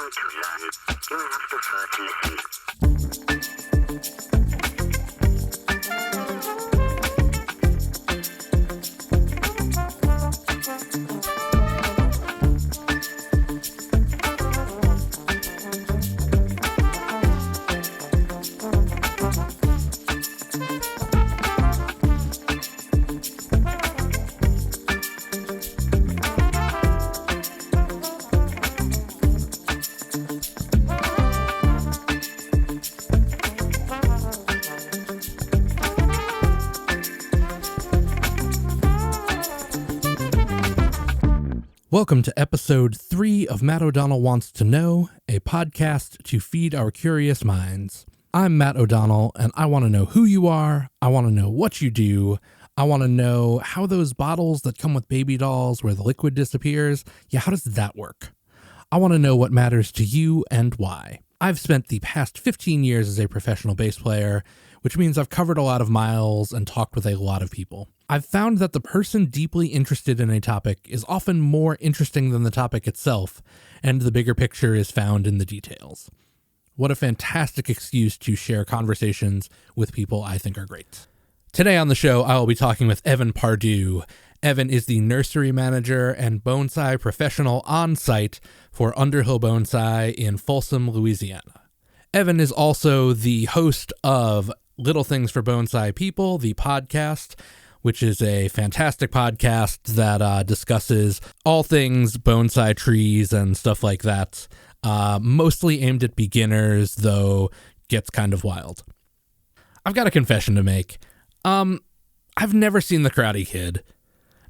want to learn, you have to first listen. Welcome to episode 3 of Matt O'Donnell Wants to Know, a podcast to feed our curious minds. I'm Matt O'Donnell, and I want to know who you are, I want to know what you do, I want to know how those bottles that come with baby dolls where the liquid disappears, how does that work? I want to know what matters to you and why. I've spent the past 15 years as a professional bass player, which means I've covered a lot of miles and talked with a lot of people. I've found that the person deeply interested in a topic is often more interesting than the topic itself, and the bigger picture is found in the details. What a fantastic excuse to share conversations with people I think are great. Today on the show, I will be talking with Evan Pardue. Evan is the nursery manager and bonsai professional on site for Underhill Bonsai in Folsom, Louisiana. Evan is also the host of Things For Bonsai People, the podcast, which is a fantastic podcast that discusses all things bonsai trees and stuff like that. Mostly aimed at beginners, though gets kind of wild. I've got a confession to make. I've never seen The Karate Kid.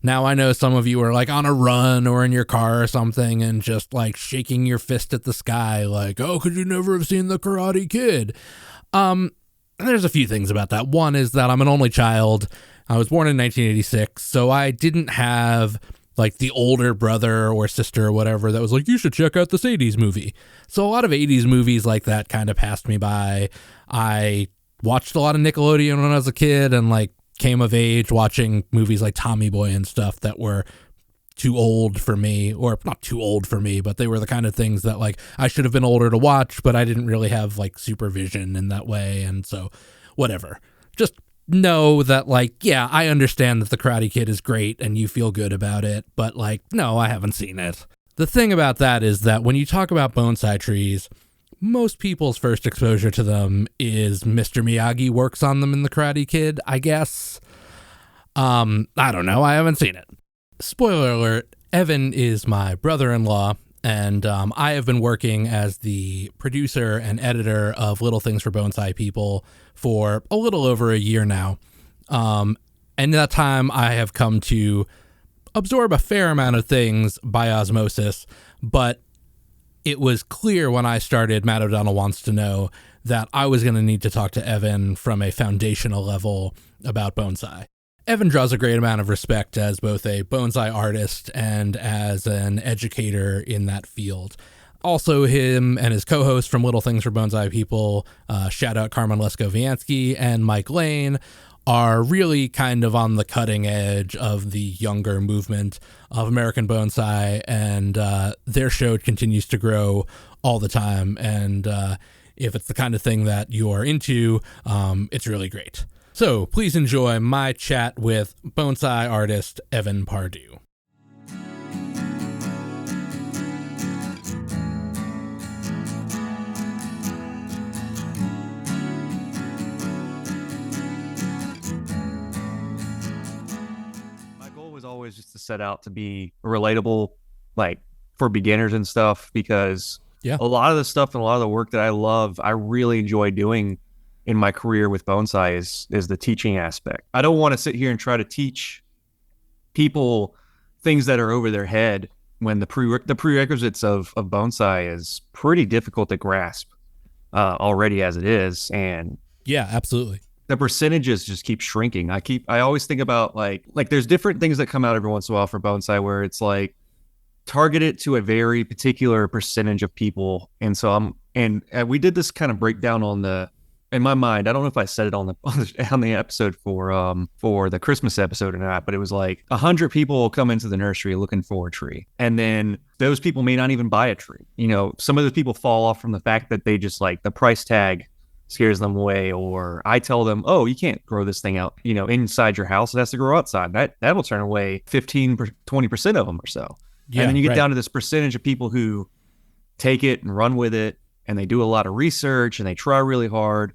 Now I know some of you are like on a run or in your car or something and just like shaking your fist at the sky like, oh, could you never have seen The Karate Kid? There's a few things about that. One is that I'm an only child. I was born in 1986, so I didn't have like the older brother or sister or whatever that was like, you should check out this 80s movie. So a lot of 80s movies like that kind of passed me by. I watched a lot of Nickelodeon when I was a kid and like came of age watching movies like Tommy Boy and stuff that were too old for me, or not too old for me, but they were the kind of things that like I should have been older to watch, but I didn't really have like supervision in that way. And so whatever, just know that like, yeah, I understand that The Karate Kid is great and you feel good about it, but like, no, I haven't seen it. The thing about that is that when you talk about bonsai trees, most people's first exposure to them is Mr. Miyagi works on them in The Karate Kid, I guess. I don't know. I haven't seen it. Spoiler alert, Evan is my brother-in-law, and I have been working as the producer and editor of Things For Bonsai People for a little over a year now. And in that time, I have come to absorb a fair amount of things by osmosis, but it was clear when I started Matt O'Donnell Wants to Know that I was going to need to talk to Evan from a foundational level about bonsai. Evan draws a great amount of respect as both a bonsai artist and as an educator in that field. Also, him and his co-host from Things For Bonsai People, shout out Carmen Lesko-Viansky and Mike Lane, are really kind of on the cutting edge of the younger movement of American bonsai, and their show continues to grow all the time. And if it's the kind of thing that you're into, it's really great. So please enjoy my chat with bonsai artist Evan Pardue. My goal was always just to set out to be relatable, like for beginners and stuff, because a lot of the stuff and a lot of the work that I love, I really enjoy doing in my career with bonsai is the teaching aspect. I don't want to sit here and try to teach people things that are over their head when the prerequisites of bonsai is pretty difficult to grasp already as it is. And yeah, absolutely. The percentages just keep shrinking. I always think about like there's different things that come out every once in a while for bonsai where it's like targeted to a very particular percentage of people. And so we did this kind of breakdown on the in my mind, I don't know if I said it on the episode for the Christmas episode or not, but it was like 100 people will come into the nursery looking for a tree, and then those people may not even buy a tree. Some of those people fall off from the fact that they just like the price tag scares them away, or I tell them, oh, you can't grow this thing out, inside your house. It has to grow outside. That'll turn away 15-20% of them or so. Yeah, and then you get down to this percentage of people who take it and run with it, and they do a lot of research and they try really hard,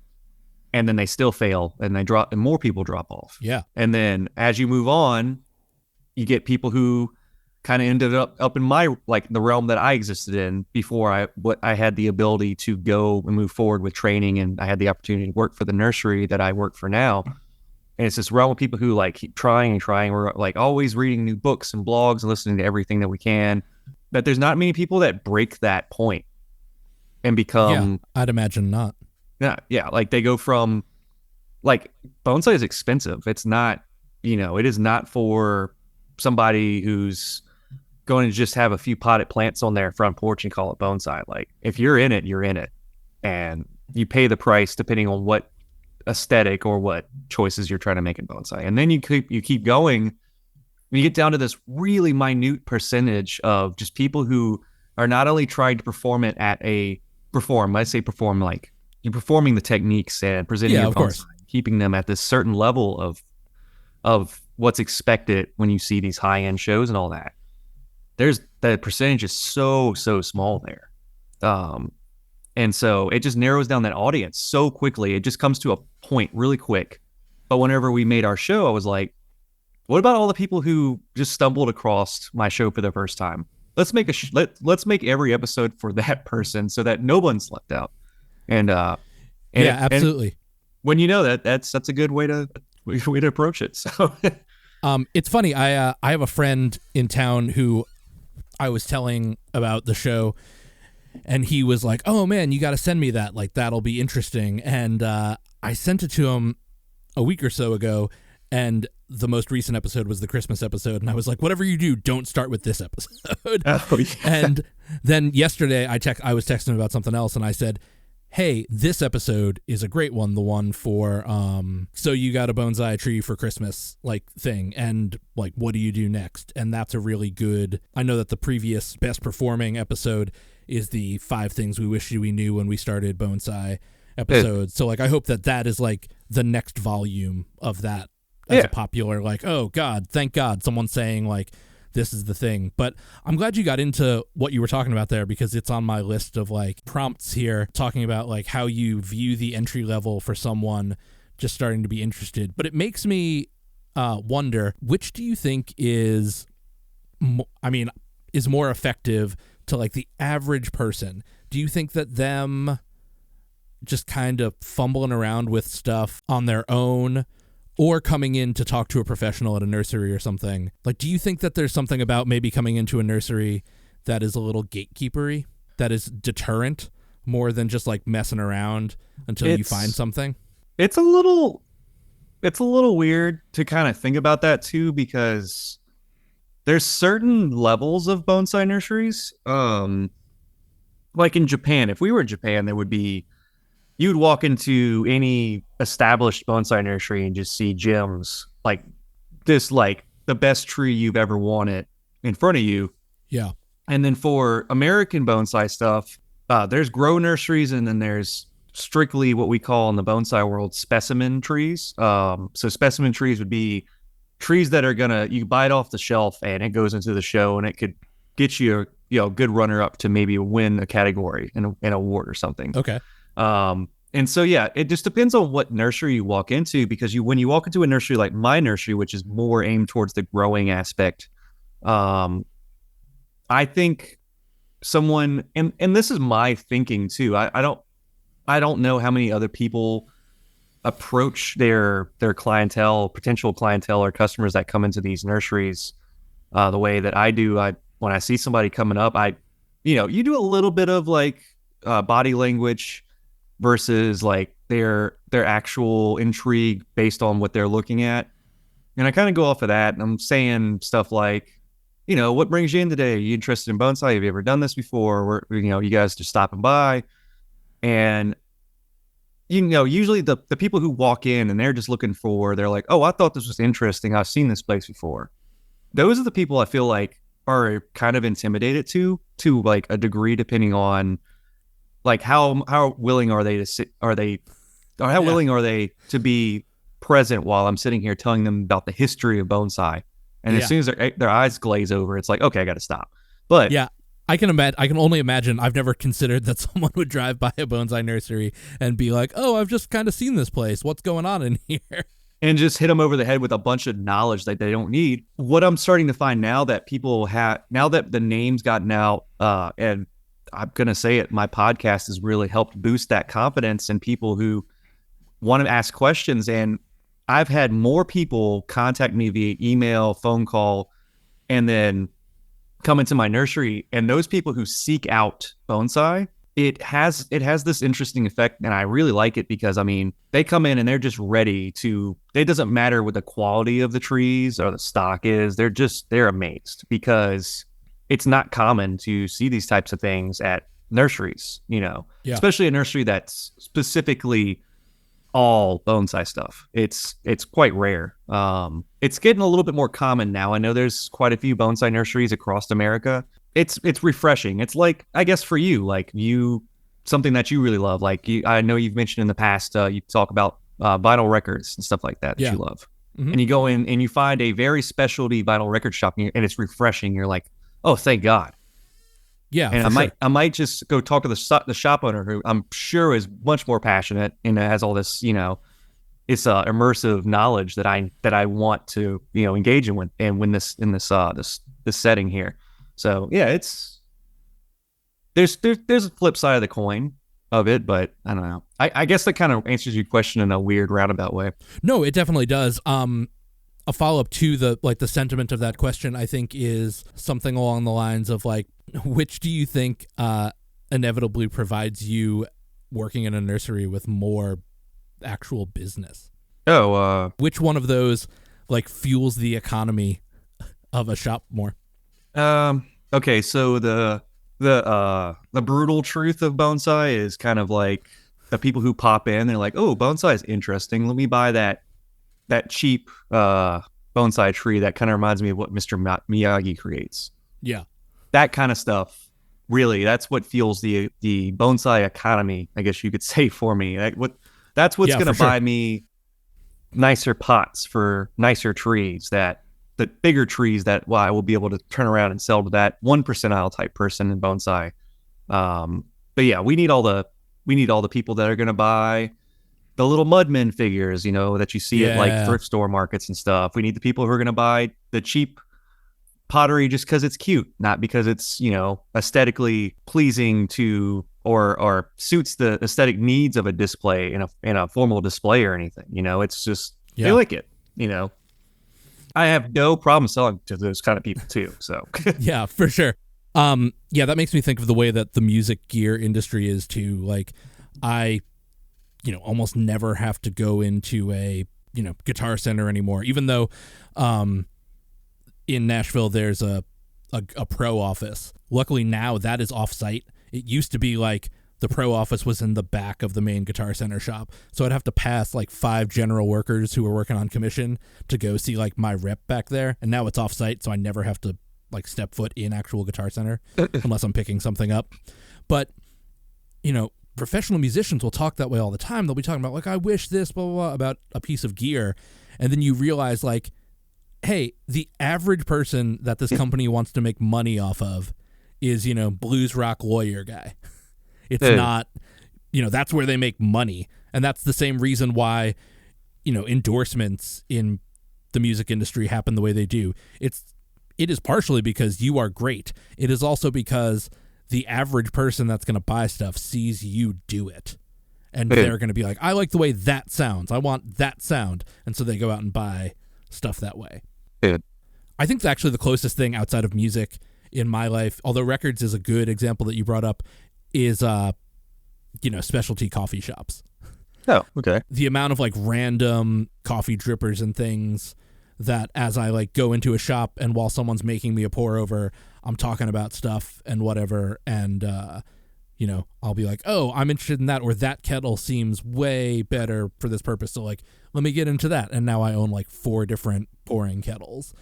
and then they still fail, and and more people drop off. Yeah. And then as you move on, you get people who kind of ended up in my, like, the realm that I existed in before I had the ability to go and move forward with training, and I had the opportunity to work for the nursery that I work for now. And it's this realm of people who like keep trying and trying. We're like always reading new books and blogs and listening to everything that we can. But there's not many people that break that point and become. Yeah, I'd imagine not. Yeah. Like they go from, like, bonsai is expensive. It's not, it is not for somebody who's going to just have a few potted plants on their front porch and call it bonsai. Like, if you're in it, you're in it, and you pay the price depending on what aesthetic or what choices you're trying to make in bonsai. And then you keep going, and you get down to this really minute percentage of just people who are not only trying to perform it I say perform, like you're performing the techniques and presenting your bonsai, keeping them at this certain level of what's expected when you see these high-end shows and all that. There's the percentage is so small there. And so it just narrows down that audience so quickly. It just comes to a point really quick. But whenever we made our show, I was like, what about all the people who just stumbled across my show for the first time? Let's make let's make every episode for that person so that no one's left out. And yeah, absolutely. And when you know that's a good way to approach it. So it's funny. I have a friend in town who I was telling about the show, and he was like, "Oh man, you got to send me that. Like, that'll be interesting." And I sent it to him a week or so ago, and the most recent episode was the Christmas episode, and I was like, "Whatever you do, don't start with this episode." Oh, yeah. And then yesterday, I was texting him about something else, and I said, "Hey, this episode is a great one, the one for so you got a bonsai tree for Christmas, like, thing, and like, what do you do next?" And that's a really good. I know that the previous best performing episode is the 5 things we wish we knew when we started bonsai episode. So like, I hope that is like the next volume of that as a popular, like, oh God, thank God someone's saying like this is the thing. But I'm glad you got into what you were talking about there, because it's on my list of like prompts here, talking about like how you view the entry level for someone just starting to be interested. But it makes me wonder, which do you think is more effective to like the average person? Do you think that them just kind of fumbling around with stuff on their own, or coming in to talk to a professional at a nursery or something? Like, do you think that there's something about maybe coming into a nursery that is a little gatekeepery, that is deterrent more than just like messing around until you find something? It's a little weird to kind of think about that too, because there's certain levels of bonsai nurseries. Like in Japan, if we were in Japan, there would be, you'd walk into any established bonsai nursery and just see gems like this, like the best tree you've ever wanted in front of you. Yeah. And then for American bonsai stuff, there's grow nurseries, and then there's strictly what we call in the bonsai world specimen trees. So specimen trees would be trees that are you buy it off the shelf and it goes into the show, and it could get you a good runner up to maybe win a category in an award or something. Okay. And so, yeah, it just depends on what nursery you walk into, because when you walk into a nursery like my nursery, which is more aimed towards the growing aspect, I think someone, and this is my thinking too. I don't know how many other people approach their clientele, potential clientele or customers that come into these nurseries the way that I do. When I see somebody coming up, you do a little bit of like body language versus like their actual intrigue based on what they're looking at. And I kind of go off of that, and I'm saying stuff like, what brings you in today? Are you interested in bonsai? Have you ever done this before? Or, you guys just stopping by. And, usually the people who walk in and they're just looking for, they're like, oh, I thought this was interesting. I've seen this place before. Those are the people I feel like are kind of intimidated to like a degree, depending on like how willing are they to sit, willing are they to be present while I'm sitting here telling them about the history of bonsai. And as soon as their eyes glaze over, it's like, okay, I got to stop. But yeah, I can only imagine. I've never considered that someone would drive by a bonsai nursery and be like, oh, I've just kind of seen this place. What's going on in here? And just hit them over the head with a bunch of knowledge that they don't need. What I'm starting to find now that people have, now that the name's gotten out, and I'm going to say it, my podcast has really helped boost that confidence in people who want to ask questions. And I've had more people contact me via email, phone call, and then come into my nursery. And those people who seek out bonsai, it has this interesting effect, and I really like it because, I mean, they come in and they're just ready to, it doesn't matter what the quality of the trees or the stock is, they're amazed because it's not common to see these types of things at nurseries, especially a nursery that's specifically all bonsai stuff. It's quite rare. It's getting a little bit more common now. I know there's quite a few bonsai nurseries across America. It's refreshing. It's like, I guess for you, like something that you really love. Like I know you've mentioned in the past, you talk about vinyl records and stuff like that you love. Mm-hmm. And you go in and you find a very specialty vinyl record shop and it's refreshing. You're like, oh, thank God. Yeah. And I might just go talk to the shop owner, who I'm sure is much more passionate and has all this, it's immersive knowledge that I want to, engage in in this setting here. So yeah, there's a flip side of the coin of it, but I don't know. I guess that kind of answers your question in a weird roundabout way. No, it definitely does. A follow-up to the sentiment of that question, I think, is something along the lines of like, which do you think inevitably provides you working in a nursery with more actual business? Which one of those like fuels the economy of a shop more? Okay, so the brutal truth of bonsai is kind of like the people who pop in, they're like, oh, bonsai is interesting. Let me buy that cheap bonsai tree that kind of reminds me of what Mr. Miyagi creates. Yeah. That kind of stuff. Really, that's what fuels the bonsai economy, I guess you could say, for me. That's what's going to buy me nicer pots for nicer trees, the bigger trees that I will be able to turn around and sell to that 1 percentile type person in bonsai. But yeah, we need all the people that are going to buy the little mudmen figures, that you see at like thrift store markets and stuff. We need the people who are going to buy the cheap pottery just because it's cute, not because it's, aesthetically pleasing to or suits the aesthetic needs of a display in a formal display or anything. It's just they like it. I have no problem selling to those kind of people too. So yeah, for sure. That makes me think of the way that the music gear industry is too. Like I almost never have to go into a, Guitar Center anymore, even though in Nashville there's a pro office. Luckily now that is off-site. It used to be like the pro office was in the back of the main Guitar Center shop. So I'd have to pass like 5 general workers who were working on commission to go see like my rep back there. And now it's off-site, so I never have to like step foot in actual Guitar Center unless I'm picking something up. But, professional musicians will talk that way all the time. They'll be talking about like, I wish this, blah, blah, blah, about a piece of gear. And then you realize like, hey, the average person that this company wants to make money off of is, blues rock lawyer guy. It's not, that's where they make money. And that's the same reason why, endorsements in the music industry happen the way they do. It is partially because you are great. It is also because the average person that's going to buy stuff sees you do it. And they're going to be like, I like the way that sounds. I want that sound. And so they go out and buy stuff that way. I think actually the closest thing outside of music in my life, although records is a good example that you brought up, is, specialty coffee shops. Oh, okay. The amount of like random coffee drippers and things that as I like go into a shop and while someone's making me a pour over, I'm talking about stuff and whatever. And, I'll be like, oh, I'm interested in that, or that kettle seems way better for this purpose. So like, let me get into that. And now I own like 4 different pouring kettles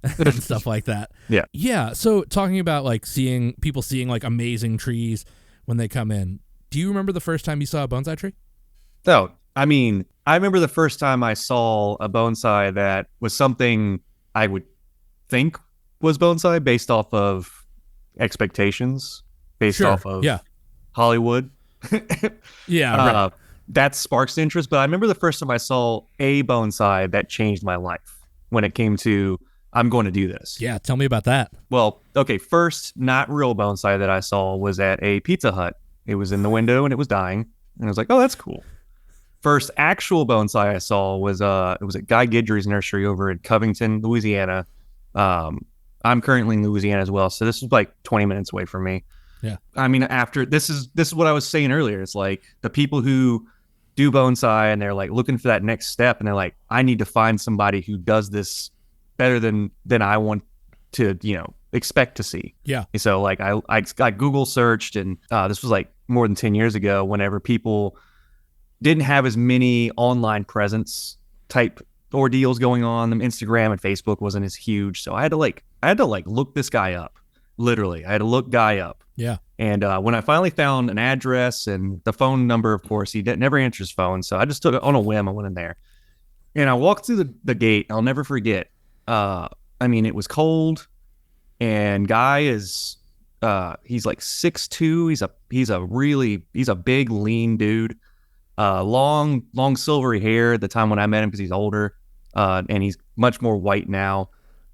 and stuff like that. Yeah. Yeah. So talking about like seeing like amazing trees when they come in. Do you remember the first time you saw a bonsai tree? Oh, I mean, I remember the first time I saw a bonsai that was something I would think was bonsai based off of expectations, based off of Hollywood. Yeah. Right. That sparks interest. But I remember the first time I saw a bonsai that changed my life when it came to, I'm going to do this. Yeah. Tell me about that. Well, okay. First, not real bonsai that I saw was at a Pizza Hut. It was in the window and it was dying. And I was like, oh, that's cool. First actual bonsai I saw was it was at Guy Guidry's nursery over in Covington, Louisiana. I'm currently in Louisiana as well, so this was like 20 minutes away from me. Yeah. I mean, after this is what I was saying earlier. It's like the people who do bonsai and they're like looking for that next step, and they're like, I need to find somebody who does this better than I want to, expect to see. Yeah. So like I Google searched, and this was like more than 10 years ago, whenever people didn't have as many online presence type ordeals going on. Instagram and Facebook wasn't as huge, so I had to look this guy up. Literally, I had to look Guy up. Yeah. And when I finally found an address and the phone number, of course, he never answers phone, so I just took it on a whim. I went in there, and I walked through the gate. I'll never forget. I mean, it was cold, and Guy is he's like 6'2". He's a big, lean dude. Long silvery hair at the time when I met him, because he's older, and he's much more white now.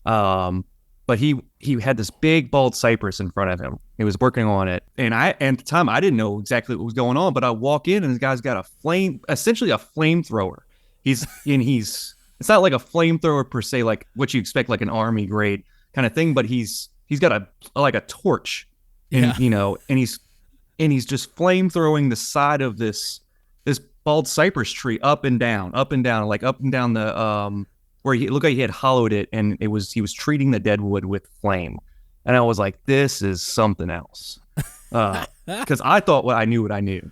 But he had this big bald cypress in front of him. He was working on it, and at the time I didn't know exactly what was going on. But I walk in, and this guy's got essentially a flamethrower. It's not like a flamethrower per se, like what you expect, like an army grade kind of thing. But he's got a torch, and and he's just flamethrowing the side of this bald cypress tree up and down, like up and down the where he looked like he had hollowed it, and he was treating the dead wood with flame. And I was like, this is something else, because I thought I knew what I knew,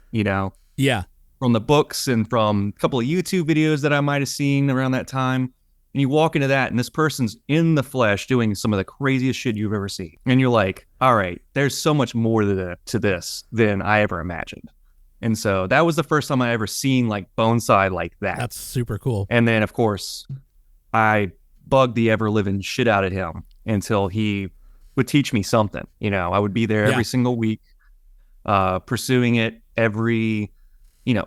Yeah, from the books and from a couple of YouTube videos that I might have seen around that time. And you walk into that, and this person's in the flesh doing some of the craziest shit you've ever seen, and you're like, all right, there's so much more to this than I ever imagined. And so that was the first time I ever seen like bonsai like that. That's super cool. And then, of course, I bugged the ever living shit out of him until he would teach me something. I would be there every single week, pursuing it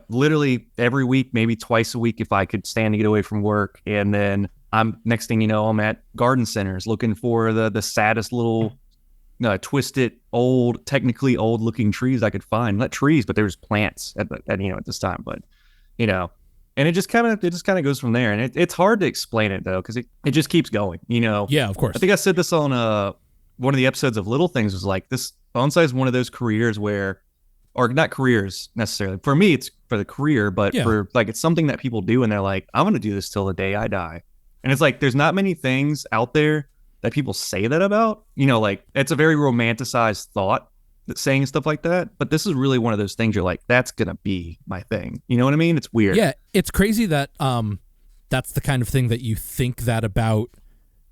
literally every week, maybe twice a week if I could stand to get away from work. And then next thing you know, I'm at garden centers looking for the saddest little twisted, technically old looking trees I could find. Not trees, but there's plants at this time. But and it just kind of goes from there. And it's hard to explain it though, because it just keeps going. Yeah, of course. I think I said this on one of the episodes of Little Things, was like, this bonsai is one of those careers where, or not careers necessarily. For me, it's for the career, but for like, it's something that people do, and they're like, I'm going to do this till the day I die. And it's like, there's not many things out there that people say that about, like, it's a very romanticized thought, that saying stuff like that. But this is really one of those things you're like, that's going to be my thing. You know what I mean? It's weird. Yeah. It's crazy that, that's the kind of thing that you think that about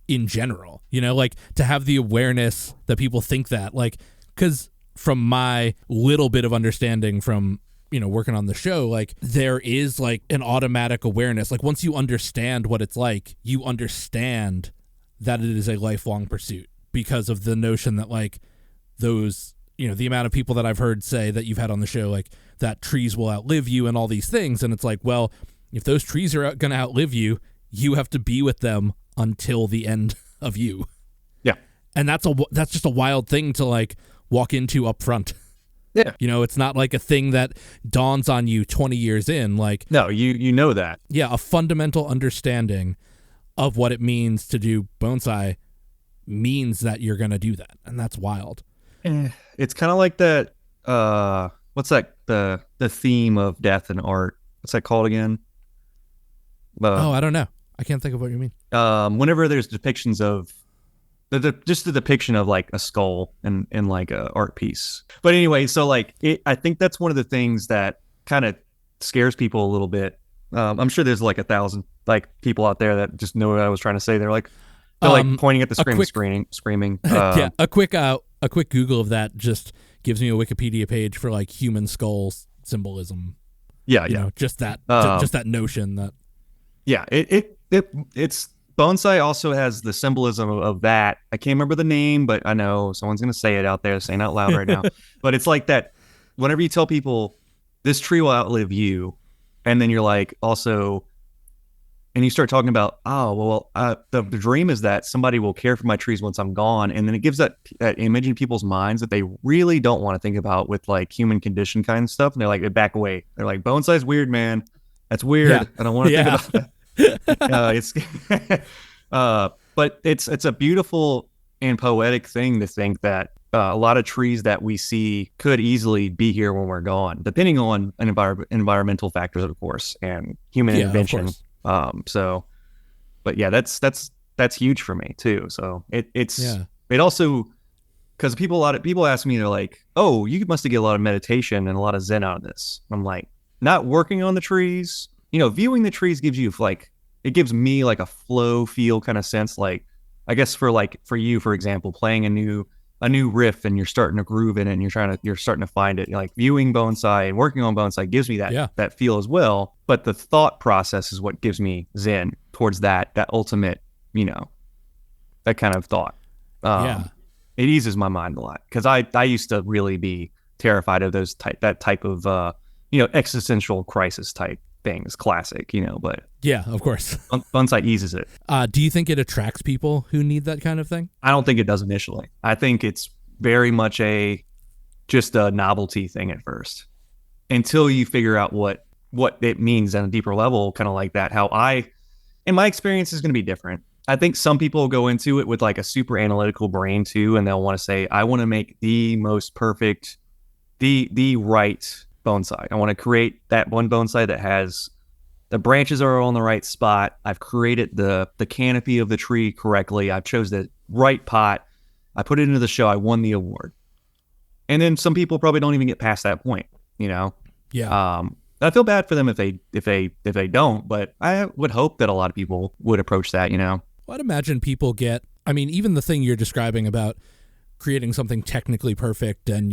in general, like to have the awareness that people think that, like, cause from my little bit of understanding from, working on the show, like there is like an automatic awareness. Like once you understand what it's like, you understand that it is a lifelong pursuit, because of the notion that like those, the amount of people that I've heard say that you've had on the show, like that trees will outlive you and all these things. And it's like, well, if those trees are going to outlive you, you have to be with them until the end of you. Yeah. And that's just a wild thing to like walk into up front. Yeah. It's not like a thing that dawns on you 20 years in. Like, no, you know that. Yeah. A fundamental understanding of what it means to do bonsai means that you're going to do that. And that's wild. It's kind of like that. What's that? The theme of death and art. What's that called again? I don't know. I can't think of what you mean. Whenever there's depictions of just the depiction of like a skull in like a art piece. But anyway, so like I think that's one of the things that kind of scares people a little bit. I'm sure there's like 1,000 like people out there that just know what I was trying to say. They're like pointing at the screen, screaming. Yeah, a quick Google of that just gives me a Wikipedia page for like human skull symbolism. Yeah, you know, just that notion that. Yeah, it's bonsai also has the symbolism of that. I can't remember the name, but I know someone's gonna say it out there, saying out loud right now. But it's like that. Whenever you tell people this tree will outlive you, and then you're like also, and you start talking about, the dream is that somebody will care for my trees once I'm gone, and then it gives that image in people's minds that they really don't want to think about with like human condition kind of stuff, and they're like, they back away. They're like, bonsai's weird, man. That's weird. Yeah. I don't want to think about that. But it's a beautiful and poetic thing to think that a lot of trees that we see could easily be here when we're gone, depending on environmental factors, of course, and human intervention. But yeah, that's huge for me too. So it also, because a lot of people ask me, they're like, oh, you must have get a lot of meditation and a lot of Zen out of this. I'm like, not working on the trees, viewing the trees gives you like, it gives me like a flow feel kind of sense. Like, I guess for you, for example, playing a new riff and you're starting to groove in it and you're starting to find it. Like viewing bonsai and working on bonsai gives me that feel as well. But the thought process is what gives me Zen towards that ultimate, that kind of thought. It eases my mind a lot, because I used to really be terrified of that type of existential crisis type things, classic, but yeah, of course. Bonsai eases it. Do you think it attracts people who need that kind of thing? I don't think it does initially. I think it's very much just a novelty thing at first, until you figure out what it means on a deeper level, kind of like that. In my experience is going to be different. I think some people go into it with like a super analytical brain too, and they'll want to say, I want to make the most perfect, the right bonsai. I want to create that one bonsai that has the branches are on the right spot. I've created the canopy of the tree correctly. I've chose the right pot. I put it into the show. I won the award. And then some people probably don't even get past that point, Yeah. I feel bad for them if they don't, but I would hope that a lot of people would approach that, Well, I'd imagine people even the thing you're describing about creating something technically perfect, and,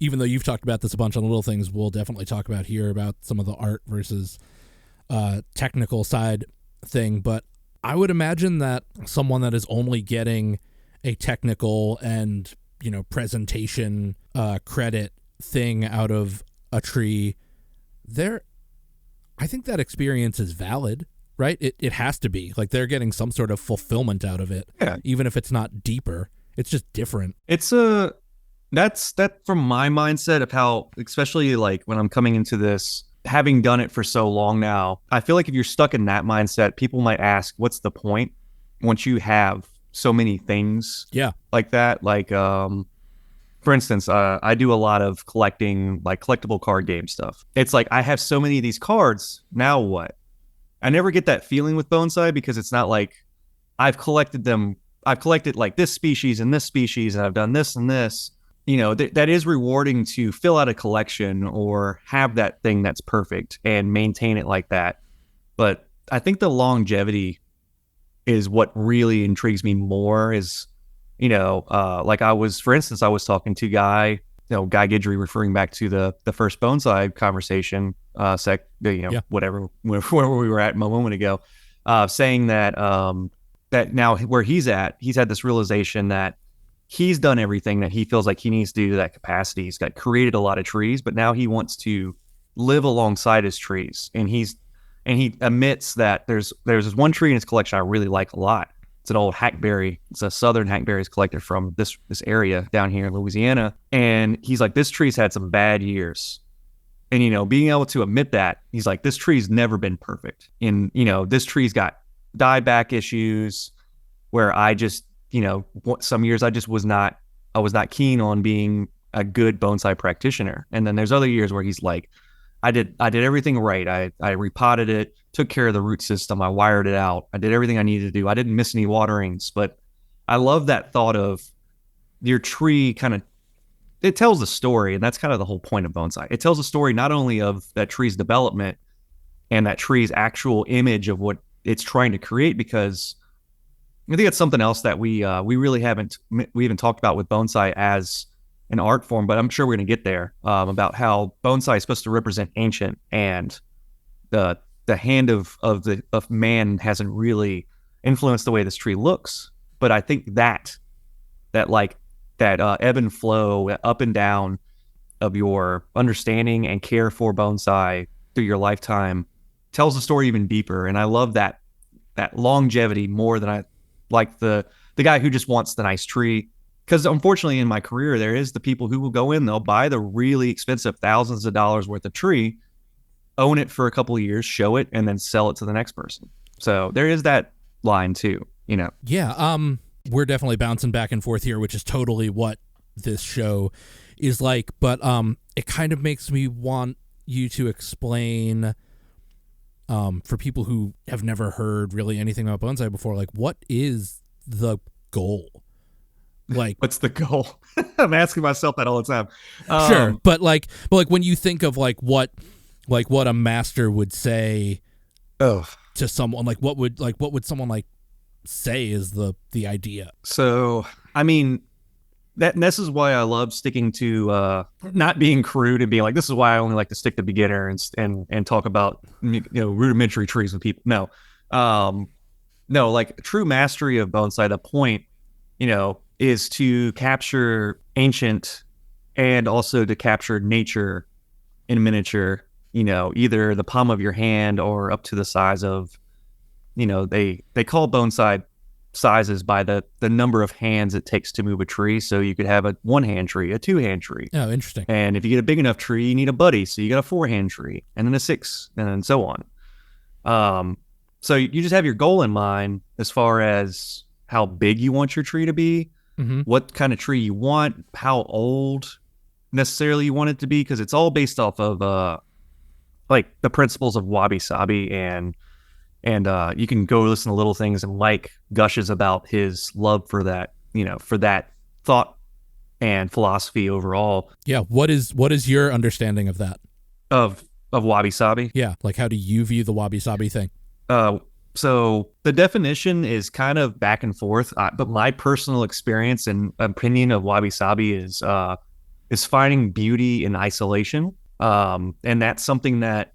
even though you've talked about this a bunch on Little Things, we'll definitely talk about here about some of the art versus technical side thing. But I would imagine that someone that is only getting a technical and, presentation credit thing out of a tree, I think that experience is valid, right? It has to be. Like, they're getting some sort of fulfillment out of it, even if it's not deeper. It's just different. That's from my mindset of how, especially like when I'm coming into this, having done it for so long now, I feel like if you're stuck in that mindset, people might ask, what's the point once you have so many things like that? Like, for instance, I do a lot of collecting, like collectible card game stuff. It's like, I have so many of these cards. Now what? I never get that feeling with bonsai, because it's not like I've collected like this species and this species, and I've done this and this. That is rewarding to fill out a collection or have that thing that's perfect and maintain it like that. But I think the longevity is what really intrigues me more. Is, like I was talking to Guy Guidry, referring back to the first bonsai conversation, whatever, where we were at a moment ago, saying that that now where he's at, he's had this realization that he's done everything that he feels like he needs to do to that capacity. He's created a lot of trees, but now he wants to live alongside his trees. And he admits that there's this one tree in his collection I really like a lot. It's an old hackberry. It's a southern hackberries collected from this area down here in Louisiana. And he's like, this tree's had some bad years. And, being able to admit that, he's like, this tree's never been perfect. And, this tree's got dieback issues where I just, some years I was not keen on being a good bonsai practitioner. And then there's other years where he's like, I did everything right. I repotted it, took care of the root system. I wired it out. I did everything I needed to do. I didn't miss any waterings, but I love that thought of your tree it tells a story, and that's kind of the whole point of bonsai. It tells a story not only of that tree's development and that tree's actual image of what it's trying to create, because I think it's something else that we really haven't talked about with bonsai as an art form, but I'm sure we're going to get there, about how bonsai is supposed to represent ancient, and the hand of man hasn't really influenced the way this tree looks. But I think that ebb and flow, up and down of your understanding and care for bonsai through your lifetime tells the story even deeper. And I love that longevity more than I like the guy who just wants the nice tree. Because unfortunately in my career, there is the people who will go in, they'll buy the really expensive thousands of dollars worth of tree, own it for a couple of years, show it, and then sell it to the next person. So there is that line too, you know? Yeah. We're definitely bouncing back and forth here, which is totally what this show is like. But it kind of makes me want you to explain, for people who have never heard really anything about bonsai before, like, what is the goal? Like, what's the goal? I'm asking myself that all the time. Sure, but when you think of what a master would say, to someone, what would someone say is the idea? So, I mean, this is why I love sticking to not being crude and being like, this is why I only like to stick to beginner and talk about, rudimentary trees with people. No, like true mastery of bonsai. The point, is to capture ancient and also to capture nature in miniature. Either the palm of your hand or up to the size of, they call bonsai sizes by the number of hands it takes to move a tree. So you could have a 1-hand tree, a 2-hand tree. Oh, interesting. And if you get a big enough tree, you need a buddy. So you got a 4-hand tree, and then a 6, and then so on. So you just have your goal in mind as far as how big you want your tree to be, what kind of tree you want, how old necessarily you want it to be, because it's all based off of the principles of wabi-sabi, and you can go listen to Little Things, and Mike gushes about his love for that, for that thought and philosophy overall. Yeah. What is your understanding of that? Of wabi-sabi? Yeah. Like, how do you view the wabi-sabi thing? So the definition is kind of back and forth, but my personal experience and opinion of wabi-sabi is finding beauty in isolation. And that's something that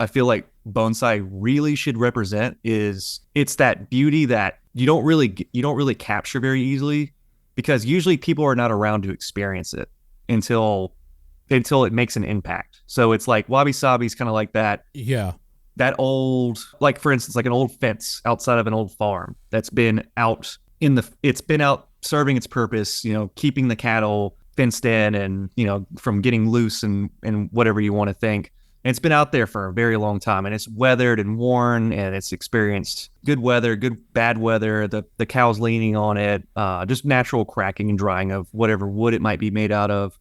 I feel like bonsai really should represent. It's that beauty that you don't really capture very easily, because usually people are not around to experience it until it makes an impact. So it's like wabi-sabi is kind of like that. Yeah. That old, like for instance, like an old fence outside of an old farm that's been out it's been out serving its purpose, keeping the cattle fenced in and, from getting loose and whatever you want to think. And it's been out there for a very long time, and it's weathered and worn, and it's experienced good weather, bad weather, the cows leaning on it, just natural cracking and drying of whatever wood it might be made out of.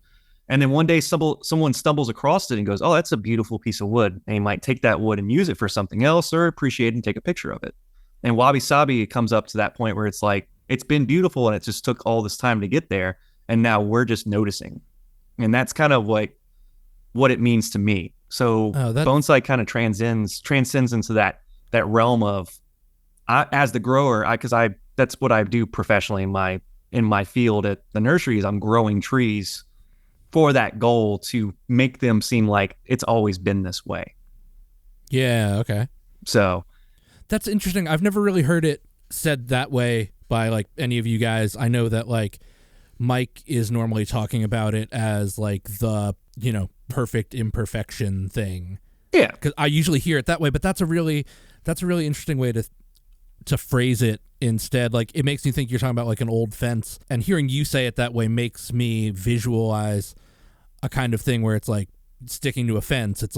And then one day someone stumbles across it and goes, oh, that's a beautiful piece of wood. And he might take that wood and use it for something else, or appreciate it and take a picture of it. And wabi-sabi comes up to that point where it's like, it's been beautiful and it just took all this time to get there, and now we're just noticing. And that's kind of like what it means to me. So bonsai kind of transcends into that realm of, as the grower, because that's what I do professionally in my field at the nurseries. I'm growing trees for that goal to make them seem like it's always been this way. Yeah. Okay. So that's interesting. I've never really heard it said that way by any of you guys. I know that Mike is normally talking about it as the, perfect imperfection thing. Yeah. Cause I usually hear it that way, but that's a really interesting way to phrase it instead. It makes me think you're talking about an old fence, and hearing you say it that way makes me visualize a kind of thing where it's sticking to a fence. It's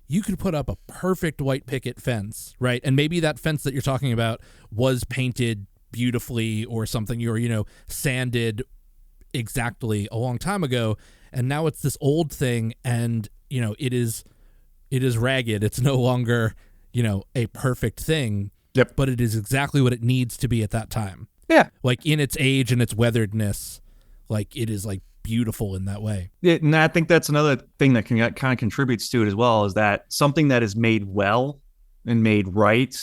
you could put up a perfect white picket fence, right? And maybe that fence that you're talking about was painted beautifully or something, or, sanded exactly a long time ago. And now it's this old thing, and, it is ragged. It's no longer, a perfect thing. Yep. But it is exactly what it needs to be at that time. Yeah. Like in its age and its weatheredness, like it is like beautiful in that way. Yeah, and I think that's another thing that kind of contributes to it as well, is that something that is made well and made right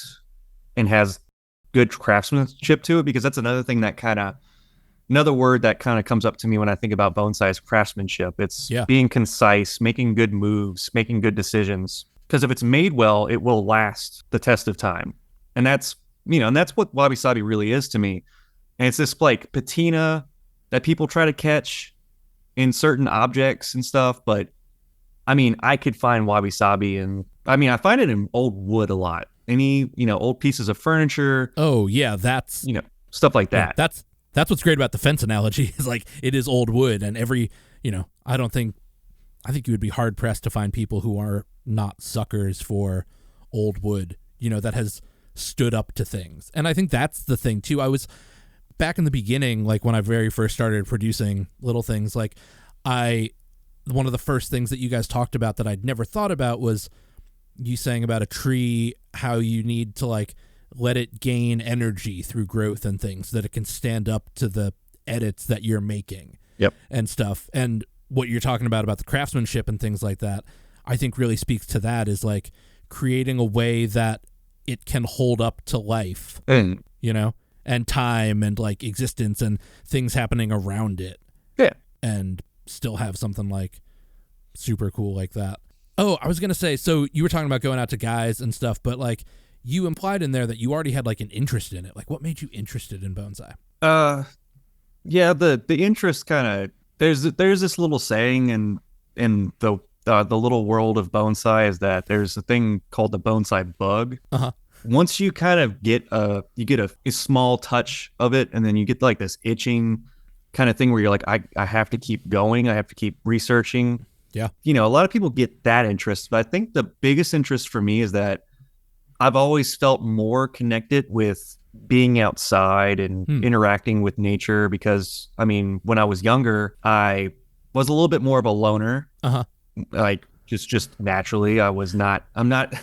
and has good craftsmanship to it, because that's another thing that another word that kind of comes up to me when I think about bonsai is craftsmanship. It's being concise, making good moves, making good decisions. Because if it's made well, it will last the test of time. And that's, and that's what wabi-sabi really is to me. And it's this like patina that people try to catch in certain objects and stuff. But I mean, I could find wabi-sabi I find it in old wood a lot. Any, old pieces of furniture. Oh yeah. That's, stuff like that. Yeah, that's what's great about the fence analogy is like, it is old wood, and every, I think you would be hard pressed to find people who are not suckers for old wood, that has stood up to things. And I think that's the thing too. I was back in the beginning, like when I very first started producing little things, like one of the first things that you guys talked about that I'd never thought about was you saying about a tree, how you need to like let it gain energy through growth and things, so that it can stand up to the edits that you're making. Yep. And stuff. And what you're talking about the craftsmanship and things like that, I think really speaks to that, is like creating a way that it can hold up to life, and time and like existence and things happening around it. Yeah. And still have something like super cool like that. Oh, I was going to say, so you were talking about going out to guys and stuff, but like you implied in there that you already had like an interest in it. Like what made you interested in bonsai? Yeah, the interest kind of, there's this little saying in the little world of bonsai, is that there's a thing called the bonsai bug. Uh-huh. Once you kind of get a small touch of it, and then you get like this itching kind of thing where you're like, I have to keep going. I have to keep researching. Yeah. A lot of people get that interest, but I think the biggest interest for me is that I've always felt more connected with being outside and interacting with nature, because when I was younger, I was a little bit more of a loner. Uh-huh. Like just naturally, I'm not,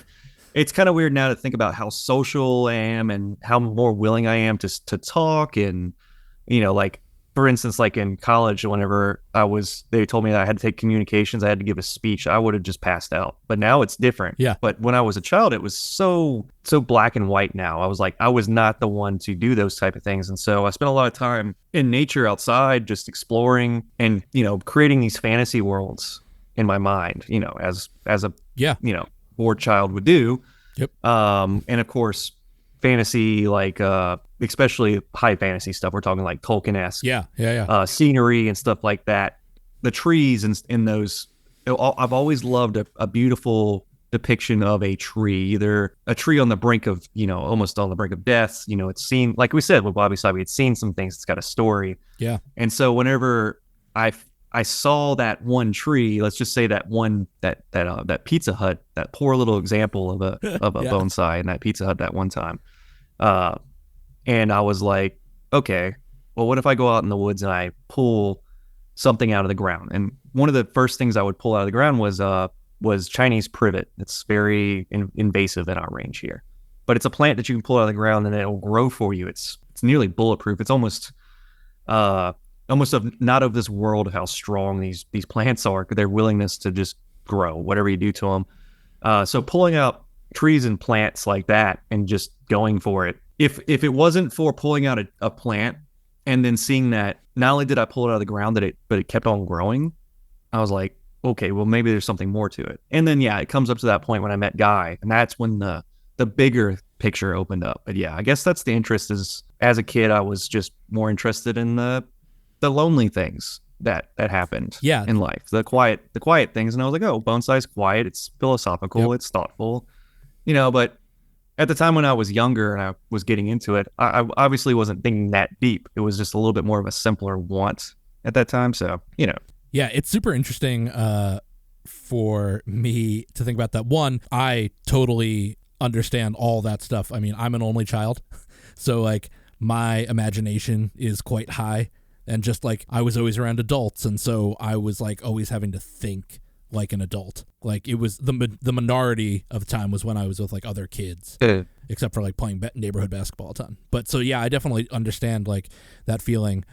it's kind of weird now to think about how social I am and how more willing I am to talk. And, like, for instance, like in college, whenever they told me that I had to take communications, I had to give a speech, I would have just passed out. But now it's different. Yeah. But when I was a child, it was so black and white now. I was like, I was not the one to do those type of things. And so I spent a lot of time in nature outside, just exploring and, creating these fantasy worlds in my mind, as a, bored child would do. Yep. And of course, fantasy, like especially high fantasy stuff, we're talking like Tolkien-esque scenery and stuff like that. The trees in those, I've always loved a beautiful depiction of a tree, either a tree on the brink of, almost on the brink of death. It's seen, like we said with wabi-sabi, it's seen some things, it's got a story. Yeah. And so whenever I saw that one tree, let's just say that one, that Pizza Hut, that poor little example of a bonsai in that Pizza Hut that one time. And I was like, okay, well, what if I go out in the woods and I pull something out of the ground? And one of the first things I would pull out of the ground was Chinese privet. It's very invasive in our range here, but it's a plant that you can pull out of the ground and it'll grow for you. It's nearly bulletproof. It's almost not of this world of how strong these plants are, their willingness to just grow, whatever you do to them. So pulling out trees and plants like that and just going for it. If it wasn't for pulling out a plant and then seeing that not only did I pull it out of the ground, but it kept on growing, I was like, okay, well, maybe there's something more to it. And then, it comes up to that point when I met Guy, and that's when the bigger picture opened up. But yeah, I guess that's the interest. Is as a kid, I was just more interested in the lonely things that happened in life, the quiet things. And I was like, oh, bonsai's quiet. It's philosophical. It's thoughtful, but at the time when I was younger and I was getting into it, I obviously wasn't thinking that deep. It was just a little bit more of a simpler want at that time. So, Yeah, it's super interesting for me to think about that. One, I totally understand all that stuff. I'm an only child, so like my imagination is quite high. And just like I was always around adults, and so I was like always having to think like an adult. Like it was the minority of time was when I was with like other kids. except for like playing neighborhood basketball a ton. But so yeah, I definitely understand like that feeling.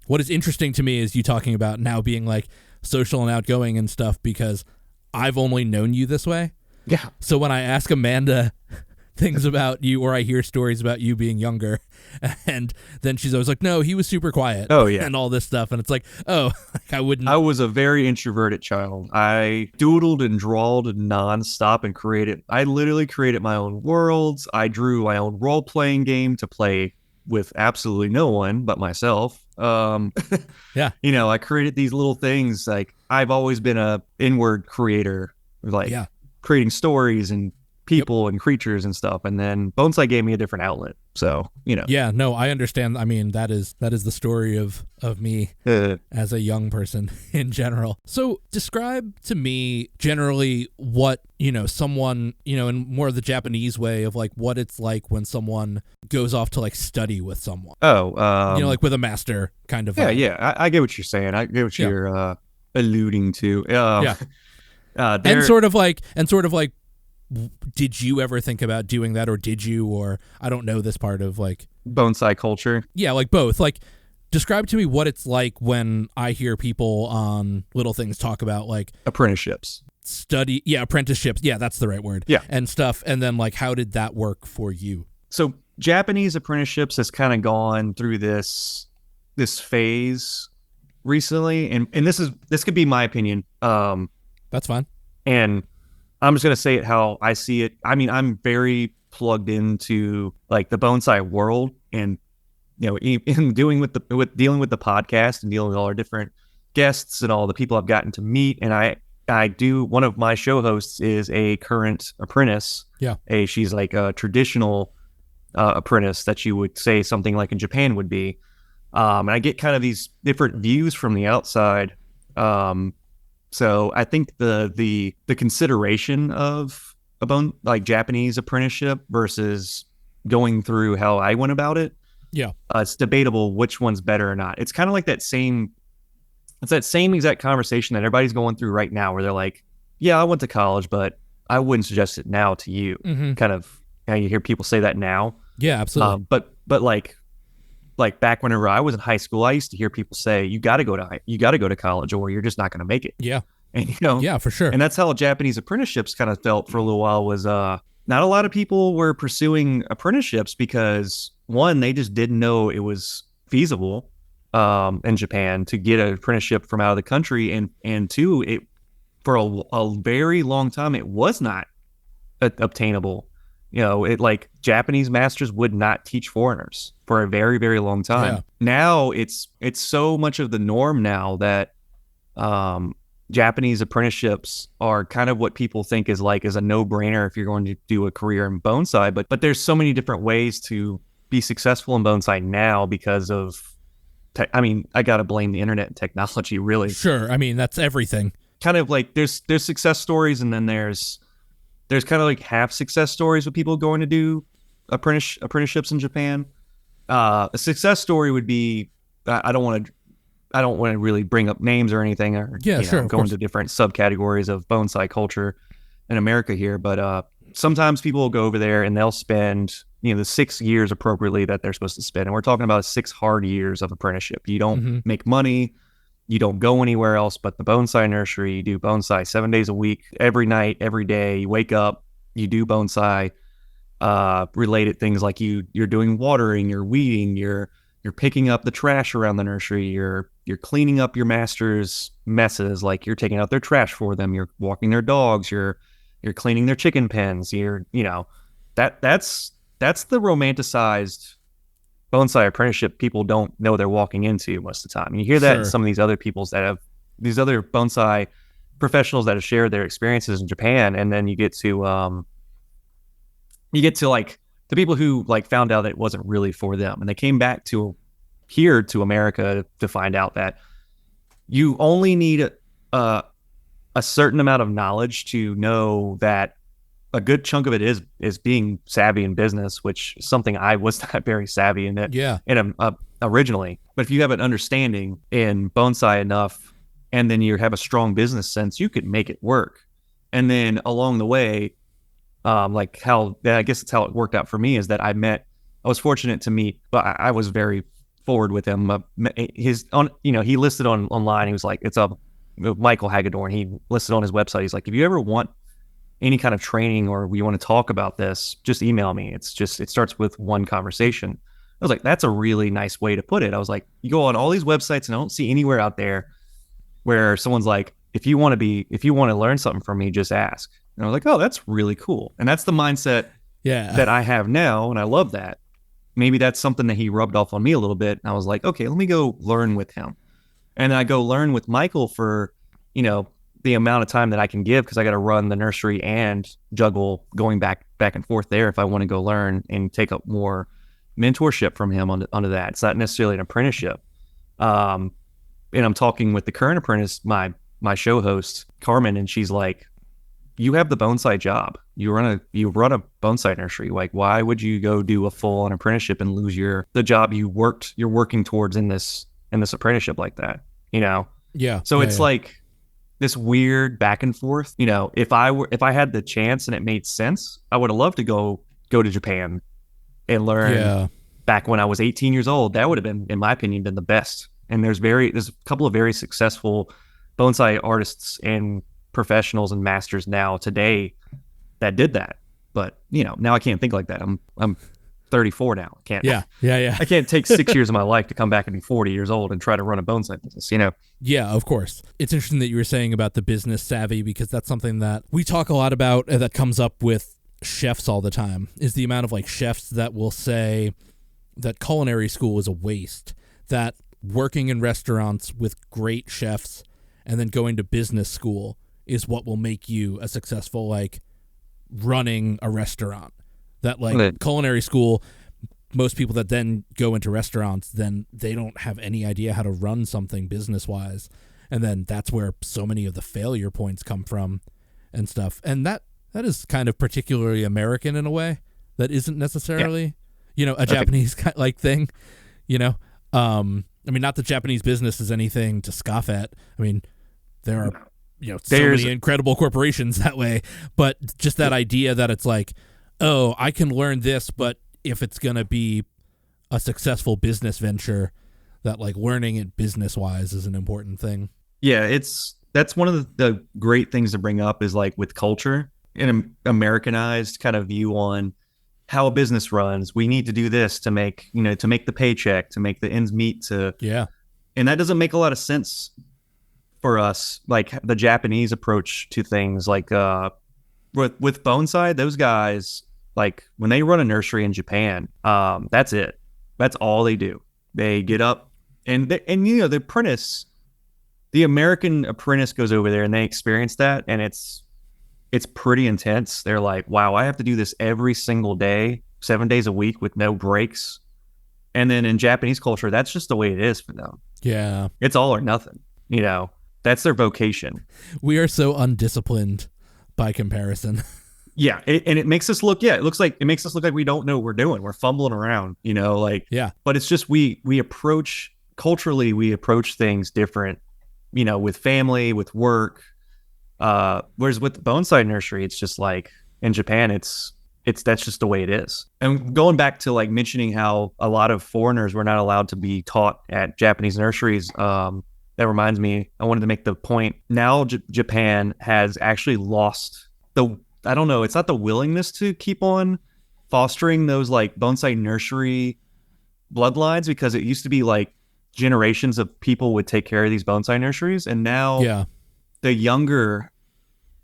What is interesting to me is you talking about now being like social and outgoing and stuff, because I've only known you this way. Yeah. So when I ask Amanda things about you, or I hear stories about you being younger, and then she's always like, no, he was super quiet. Oh, yeah. And all this stuff. And it's like, oh, I wouldn't. I was a very introverted child. I doodled and drawled nonstop and created. I literally created my own worlds. I drew my own role-playing game to play with absolutely no one but myself. Yeah. You know, I created these little things. Like, I've always been a inward creator, like creating stories and people and creatures and stuff. And then Bonsai gave me a different outlet. So, you know. Yeah, no, I understand. I mean, that is the story of me as a young person in general. So describe to me generally what, you know, someone, you know, in more of the Japanese way of like what it's like when someone goes off to like study with someone. Oh, you know, like with a master kind of. Yeah. I get what you're saying. I get what you're alluding to. And sort of like, did you ever think about doing that, or did you, or I don't know this part of like bonsai culture? Yeah, like both. Like, describe to me what it's like when I hear people on Little Things talk about like apprenticeships, apprenticeships. Yeah, that's the right word. Yeah, and stuff. And then like, how did that work for you? So Japanese apprenticeships has kind of gone through this phase recently, and this could be my opinion. That's fine. And I'm just going to say it how I see it. I mean, I'm very plugged into like the bonsai world, and, you know, in dealing with the podcast and dealing with all our different guests and all the people I've gotten to meet. And I do, one of my show hosts is a current apprentice. Yeah. She's like a traditional apprentice that you would say something like in Japan would be. And I get kind of these different views from the outside. So I think the consideration of like Japanese apprenticeship versus going through how I went about it, it's debatable which one's better or not. It's kind of like that same exact conversation that everybody's going through right now, where they're like, "Yeah, I went to college, but I wouldn't suggest it now to you." Mm-hmm. Kind of, you know, you hear people say that now. Yeah, absolutely. But like back whenever I was in high school, I used to hear people say, you got to go to college, or you're just not going to make it. Yeah. And, you know, yeah, for sure. And that's how Japanese apprenticeships kind of felt for a little while, was not a lot of people were pursuing apprenticeships because, one, they just didn't know it was feasible in Japan to get an apprenticeship from out of the country. And two, it for a very long time, it was not obtainable. You know, it like Japanese masters would not teach foreigners for a very, very long time. Yeah. Now it's so much of the norm now that Japanese apprenticeships are kind of what people think is a no-brainer if you're going to do a career in bonsai. But there's so many different ways to be successful in bonsai now because of, I got to blame the internet and technology, really. Sure. I mean, that's everything. Kind of like there's success stories, and then there's kind of like half success stories with people going to do apprenticeships in Japan. A success story would be, I don't want to really bring up names or anything, or go into different subcategories of bonsai culture in America here. But sometimes people will go over there and they'll spend, the 6 years appropriately that they're supposed to spend. And we're talking about 6 hard years of apprenticeship. You don't make money. You don't go anywhere else but the bonsai nursery. You do bonsai 7 days a week, every night, every day. You wake up, you do bonsai related things like you're doing watering, you're weeding, you're picking up the trash around the nursery, you're cleaning up your master's messes, like you're taking out their trash for them, you're walking their dogs, you're cleaning their chicken pens, that's the romanticized bonsai apprenticeship people don't know they're walking into most of the time. And you hear that in some of these other peoples that have these other bonsai professionals that have shared their experiences in Japan, and then you get to like the people who like found out that it wasn't really for them, and they came back to America to find out that you only need a certain amount of knowledge to know that a good chunk of it is being savvy in business, which is something I was not very savvy in it. Yeah. Originally, but if you have an understanding in bonsai enough, and then you have a strong business sense, you could make it work. And then along the way, Like how, I guess it's how it worked out for me is that I was fortunate to meet, but I was very forward with him. He listed online, he was like, it's Michael Hagedorn. He listed on his website, he's like, if you ever want any kind of training or we want to talk about this, just email me. It starts with one conversation. I was like, that's a really nice way to put it. I was like, you go on all these websites and I don't see anywhere out there where someone's like, if you want to learn something from me, just ask. And I was like, oh, that's really cool. And that's the mindset that I have now. And I love that. Maybe that's something that he rubbed off on me a little bit. And I was like, okay, let me go learn with him. And I go learn with Michael for, the amount of time that I can give, because I got to run the nursery and juggle going back and forth there if I want to go learn and take up more mentorship from him onto that. It's not necessarily an apprenticeship. And I'm talking with the current apprentice, my show host, Carmen, and she's like, you have the bonsai job. You run a bonsai nursery. Like, why would you go do a full on apprenticeship and lose the job you're working towards in this apprenticeship like that? Yeah. So it's like this weird back and forth. If I had the chance and it made sense, I would have loved to go to Japan and learn. Yeah. Back when I was 18 years old, that would have been, in my opinion, been the best. And there's a couple of very successful bonsai artists and professionals and masters now today that did that. But now I can't think like that. I'm 34 now. Yeah. I can't take 6 years of my life to come back and be 40 years old and try to run a bonsai business. Yeah, of course. It's interesting that you were saying about the business savvy, because that's something that we talk a lot about that comes up with chefs all the time, is the amount of like chefs that will say that culinary school is a waste, that working in restaurants with great chefs and then going to business school is what will make you a successful, like, running a restaurant. That, like, culinary school, most people that then go into restaurants, then they don't have any idea how to run something business-wise. And then that's where so many of the failure points come from and stuff. And that is kind of particularly American in a way. That isn't necessarily, a Japanese like thing, I mean, not that Japanese business is anything to scoff at. I mean, there are, so many incredible corporations that way, but just that idea that it's like, oh, I can learn this, but if it's going to be a successful business venture, that like learning it business wise is an important thing. Yeah. That's one of the great things to bring up is like with culture, an Americanized kind of view on how a business runs. We need to do this to make the paycheck, to make the ends meet, and that doesn't make a lot of sense for us. Like the Japanese approach to things, like with bonsai, those guys, like when they run a nursery in Japan, that's it. That's all they do. They get up and the apprentice, the American apprentice goes over there and they experience that, and it's pretty intense. They're like, wow, I have to do this every single day, 7 days a week with no breaks. And then in Japanese culture, that's just the way it is for them. Yeah. It's all or nothing. That's their vocation. We are so undisciplined by comparison. Yeah. It makes us look, it makes us look like we don't know what we're doing. We're fumbling around, yeah. But it's just, we approach things different, with family, with work. Whereas with the bonsai nursery, it's just like in Japan, that's just the way it is. And going back to like mentioning how a lot of foreigners were not allowed to be taught at Japanese nurseries, that reminds me, I wanted to make the point. Now Japan has actually lost I don't know, it's not the willingness to keep on fostering those like bonsai nursery bloodlines, because it used to be like generations of people would take care of these bonsai nurseries, and now the younger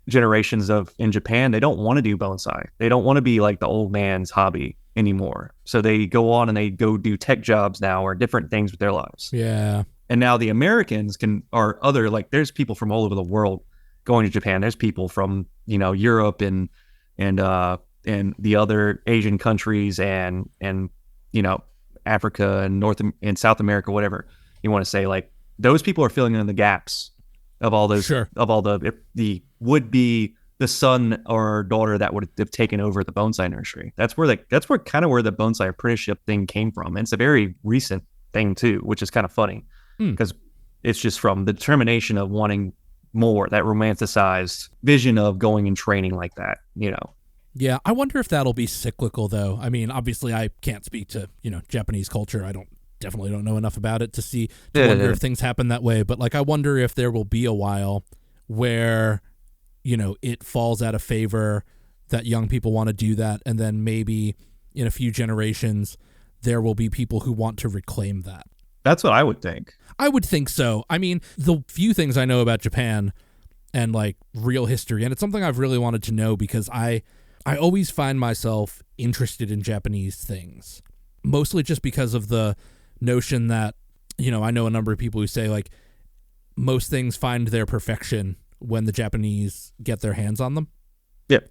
generations in Japan, they don't want to do bonsai. They don't want to be like the old man's hobby anymore. So they go on and they go do tech jobs now or different things with their lives. Yeah. And now the Americans there's people from all over the world going to Japan. There's people from, Europe and the other Asian countries and Africa and North and South America, whatever you want to say. Like those people are filling in the gaps of all those, of all the would be the son or daughter that would have taken over the bonsai nursery. That's where the bonsai apprenticeship thing came from. And it's a very recent thing too, which is kind of funny because it's just from the determination of wanting more, that romanticized vision of going and training like that, Yeah, I wonder if that'll be cyclical, though. I mean, obviously, I can't speak to, Japanese culture. I definitely don't know enough about it to wonder if things happen that way. But, like, I wonder if there will be a while where, it falls out of favor that young people want to do that. And then maybe in a few generations, there will be people who want to reclaim that. That's what I would think. I would think so. I mean, the few things I know about Japan and, like, real history, and it's something I've really wanted to know because I always find myself interested in Japanese things, mostly just because of the notion that, I know a number of people who say, like, most things find their perfection when the Japanese get their hands on them. Yep.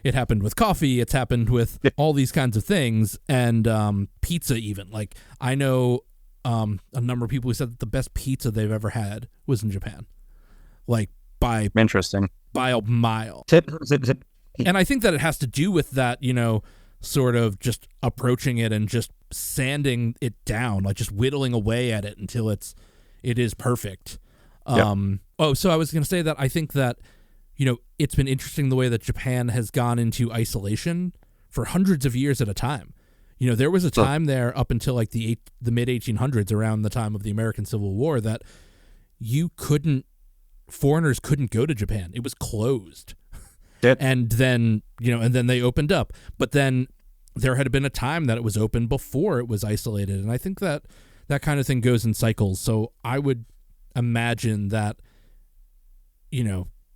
It happened with coffee. It's happened with all these kinds of things, and pizza even. Like, I know a number of people who said that the best pizza they've ever had was in Japan. Like, by a mile. And I think that it has to do with that, sort of just approaching it and just sanding it down, like just whittling away at it until it is perfect. So I was going to say that I think that, it's been interesting the way that Japan has gone into isolation for hundreds of years at a time. There was a time there up until like the mid 1800s, around the time of the American Civil War, that foreigners couldn't go to Japan. It was closed. And then, they opened up. But then there had been a time that it was open before it was isolated. And I think that kind of thing goes in cycles. So I would imagine that,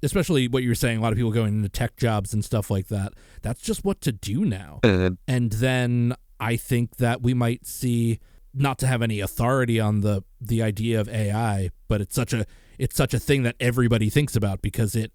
especially what you were saying, a lot of people going into tech jobs and stuff like that, that's just what to do now. And then I think that we might see, not to have any authority on the idea of AI, but it's such a thing that everybody thinks about because it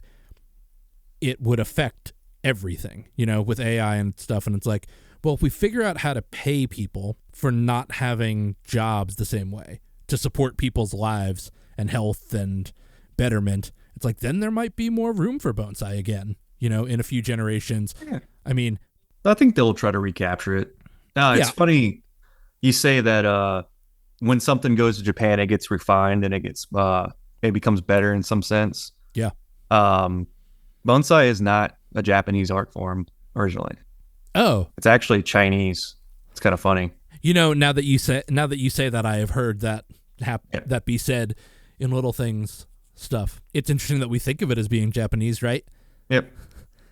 would affect everything, with AI and stuff. And it's like, well, if we figure out how to pay people for not having jobs the same way to support people's lives and health and betterment, it's like, then there might be more room for bonsai again, in a few generations. Yeah. I mean, I think they'll try to recapture it. It's funny you say that when something goes to Japan, it gets refined and it becomes better in some sense. Yeah. Bonsai is not a Japanese art form originally. Oh, it's actually Chinese. It's kind of funny. Now that you say that, I have heard that that be said in Little Things stuff. It's interesting that we think of it as being Japanese, right? Yep.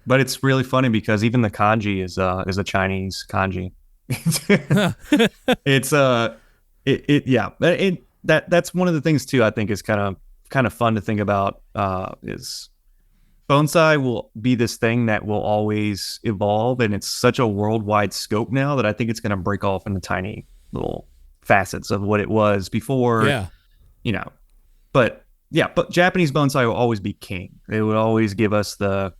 But it's really funny because even the kanji is a Chinese kanji. That's one of the things too. I think is kind of fun to think about. Is bonsai will be this thing that will always evolve, and it's such a worldwide scope now that I think it's going to break off into tiny little facets of what it was before. Yeah. But Japanese bonsai will always be king. It would always give us the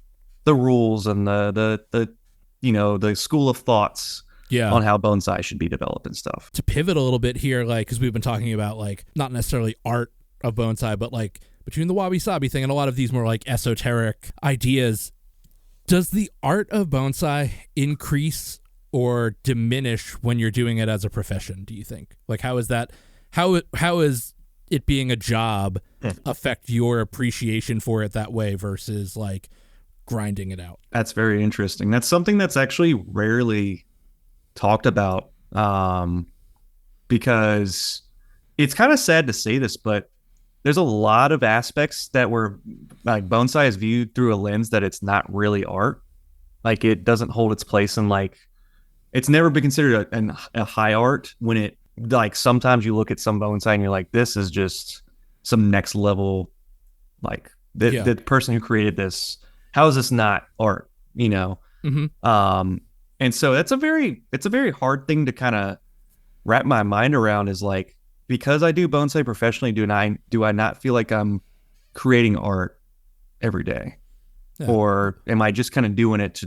rules and the school of thoughts on how bonsai should be developed and stuff. To pivot a little bit here, like, because we've been talking about, like, not necessarily art of bonsai, but like between the wabi-sabi thing and a lot of these more like esoteric ideas, does the art of bonsai increase or diminish when you're doing it as a profession, do you think? Like, how is it being a job affect your appreciation for it that way versus like grinding it out? That's very interesting. That's something that's actually rarely talked about, because it's kind of sad to say this, but there's a lot of aspects that were like bonsai is viewed through a lens that it's not really art. Like, it doesn't hold its place in, like, it's never been considered a high art when it, like, sometimes you look at some bonsai and you're like, this is just some next level, like the person who created this, how is this not art, Mm-hmm. And so it's a very hard thing to kind of wrap my mind around, is like, because I do bonsai professionally, do I not feel like I'm creating art every day? Yeah. Or am I just kind of doing it to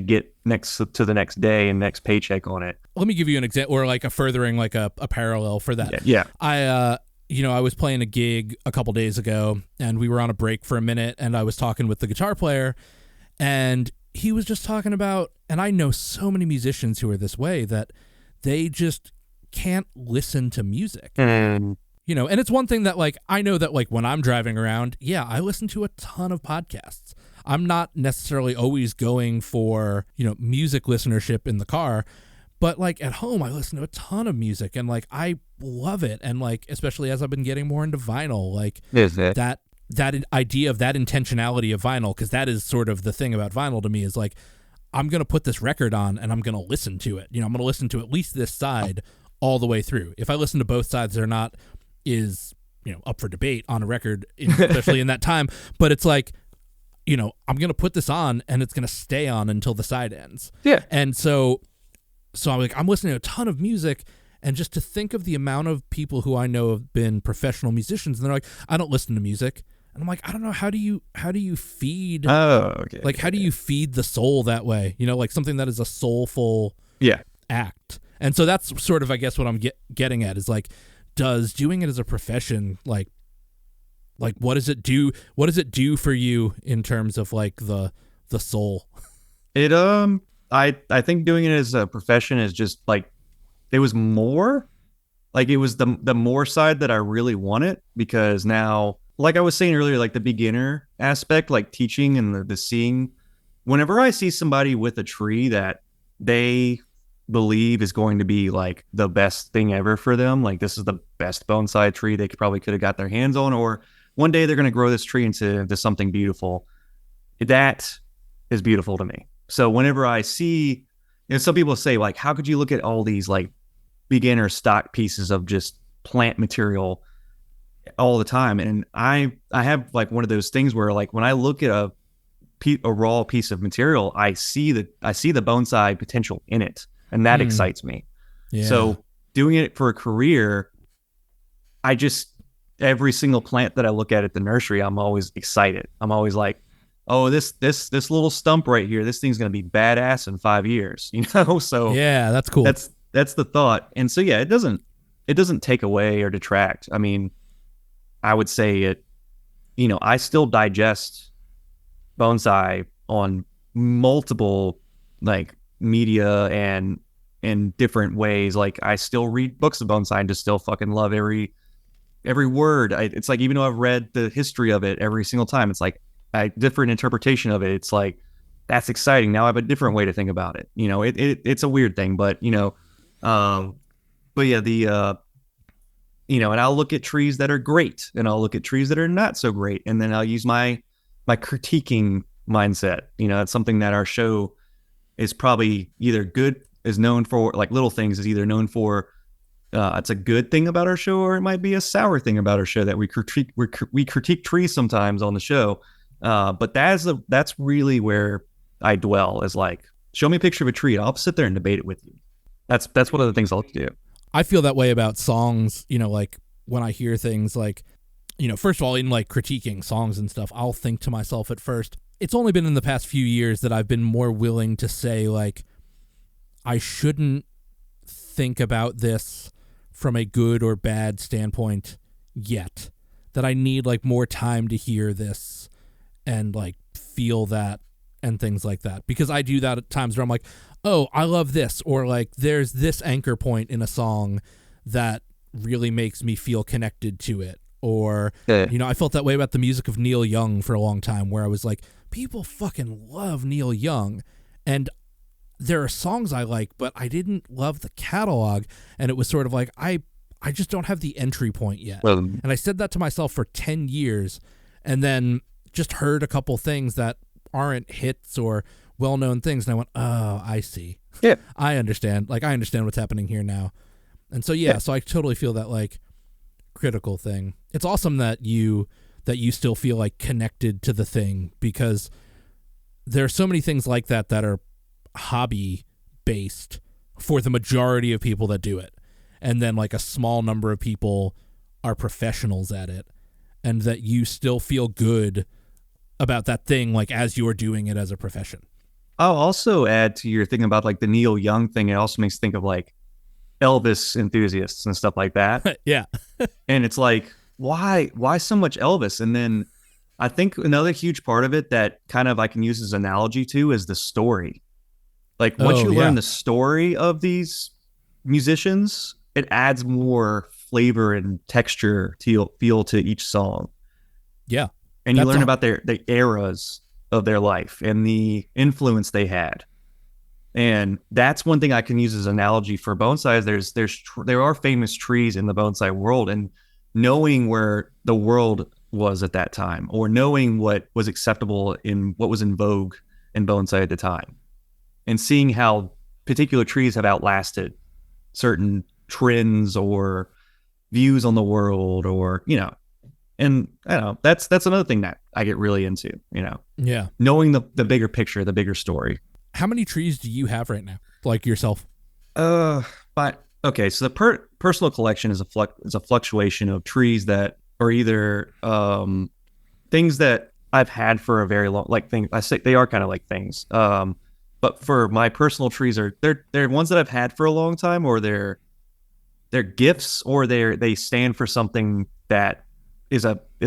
get next to the next day and next paycheck on it? Let me give you an example, or like a furthering, like a parallel for that. Yeah. I was playing a gig a couple days ago and we were on a break for a minute and I was talking with the guitar player and he was just talking about, and I know so many musicians who are this way, that they just can't listen to music. And it's one thing that, like, I know that, like, when I'm driving around, I listen to a ton of podcasts. I'm not necessarily always going for, music listenership in the car, but like at home, I listen to a ton of music and like I love it. And like, especially as I've been getting more into vinyl, like that idea of that intentionality of vinyl, because that is sort of the thing about vinyl to me is like, I'm going to put this record on and I'm going to listen to it. I'm going to listen to at least this side all the way through. If I listen to both sides, they're not up for debate on a record, especially in that time. But it's like, I'm going to put this on and it's going to stay on until the side ends. Yeah. And so I'm listening to a ton of music, and just to think of the amount of people who I know have been professional musicians, and they're like, I don't listen to music. And I'm like, I don't know, how do you feed how do you feed the soul that way? Like something that is a soulful act. And so that's sort of, I guess, what I'm getting at is like, does doing it as a profession, like what does it do? What does it do for you in terms of like the soul? It I think doing it as a profession is just like, it was more like, it was the more side that I really wanted, because now, like I was saying earlier, like the beginner aspect, like teaching and the seeing, whenever I see somebody with a tree that they believe is going to be like the best thing ever for them, like this is the best bonsai tree they could have got their hands on, or one day they're going to grow this tree into something beautiful, that is beautiful to me. So whenever I see, some people say like, how could you look at all these like beginner stock pieces of just plant material all the time? And I have like one of those things where like when I look at a raw piece of material, I see the bonsai potential in it, and that excites me. Yeah. So doing it for a career, every single plant that I look at the nursery, I'm always excited. I'm always like, oh, this little stump right here, this thing's gonna be badass in 5 years, So yeah, that's cool. That's the thought. And so yeah, it doesn't take away or detract. I mean, I would say it, I still digest bonsai on multiple like media and in different ways. Like I still read books of bonsai and just still fucking love every word. It's like, even though I've read the history of it every single time, it's like a different interpretation of it. It's like, that's exciting. Now I have a different way to think about it. It's a weird thing, but but yeah, and I'll look at trees that are great and I'll look at trees that are not so great. And then I'll use my critiquing mindset. It's something that our show is probably either is known for, like Little Things is either known for, it's a good thing about our show, or it might be a sour thing about our show that we critique trees sometimes on the show. But that's really where I dwell, is like, show me a picture of a tree and I'll sit there and debate it with you. That's one of the things I'll do. I feel that way about songs, like when I hear things like, first of all, in like critiquing songs and stuff, I'll think to myself at first, it's only been in the past few years that I've been more willing to say like, I shouldn't think about this from a good or bad standpoint yet, that I need like more time to hear this and like feel that and things like that. Because I do that at times where I'm like, oh, I love this, or like there's this anchor point in a song that really makes me feel connected to it. Or, I felt that way about the music of Neil Young for a long time, where I was like, people fucking love Neil Young. And there are songs I like, but I didn't love the catalog. And it was sort of like, I just don't have the entry point yet. Well, and I said that to myself for 10 years, and then just heard a couple things that aren't hits or well-known things, and I went, oh, I see. Yeah. I understand. Like, I understand what's happening here now. And so, yeah, so I totally feel that, like, critical thing. It's awesome that you still feel, like, connected to the thing, because there are so many things like that are hobby-based for the majority of people that do it. And then, like, a small number of people are professionals at it, and that you still feel good about that thing, like, as you're doing it as a profession. I'll also add to your thing about like the Neil Young thing. It also makes me think of like Elvis enthusiasts and stuff like that. Yeah. And it's like, why so much Elvis? And then I think another huge part of it that kind of I can use as an analogy to is the story. Like once you learn the story of these musicians, it adds more flavor and texture to feel to each song. Yeah. And you learn about the eras of their life and the influence they had. And that's one thing I can use as an analogy for bonsai. Is there are famous trees in the bonsai world, and knowing where the world was at that time, or knowing what was acceptable in what was in vogue in bonsai at the time, and seeing how particular trees have outlasted certain trends or views on the world, or, you know, and I don't know, that's another thing that I get really into, you know. Yeah. Knowing the bigger picture, the bigger story. How many trees do you have right now? Like yourself? But okay, so the personal collection is a fluctuation of trees that are either things that I've had for a very long, like things I say they are kind of like things. But for my personal trees they're ones that I've had for a long time, or they're gifts, or they stand for something that is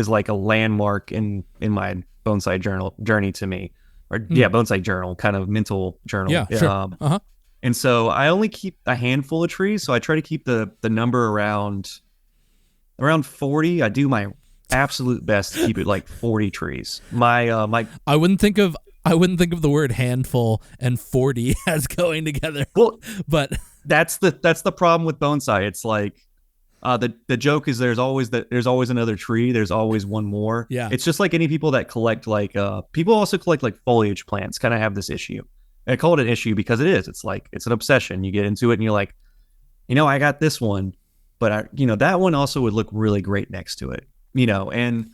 like a landmark in my bonsai journey to me. Or bonsai journal, kind of mental journal. Yeah, sure. And so I only keep a handful of trees. So I try to keep the number around 40. I do my absolute best to keep it like 40 trees. My I wouldn't think of the word handful and 40 as going together. Well, but that's the problem with bonsai. It's like the joke is there's always another tree. There's always one more. Yeah. It's just like any people that collect people also collect like foliage plants kind of have this issue. And I call it an issue because it is. It's like, it's an obsession. You get into it and you're like, you know, I got this one, but that one also would look really great next to it, you know. And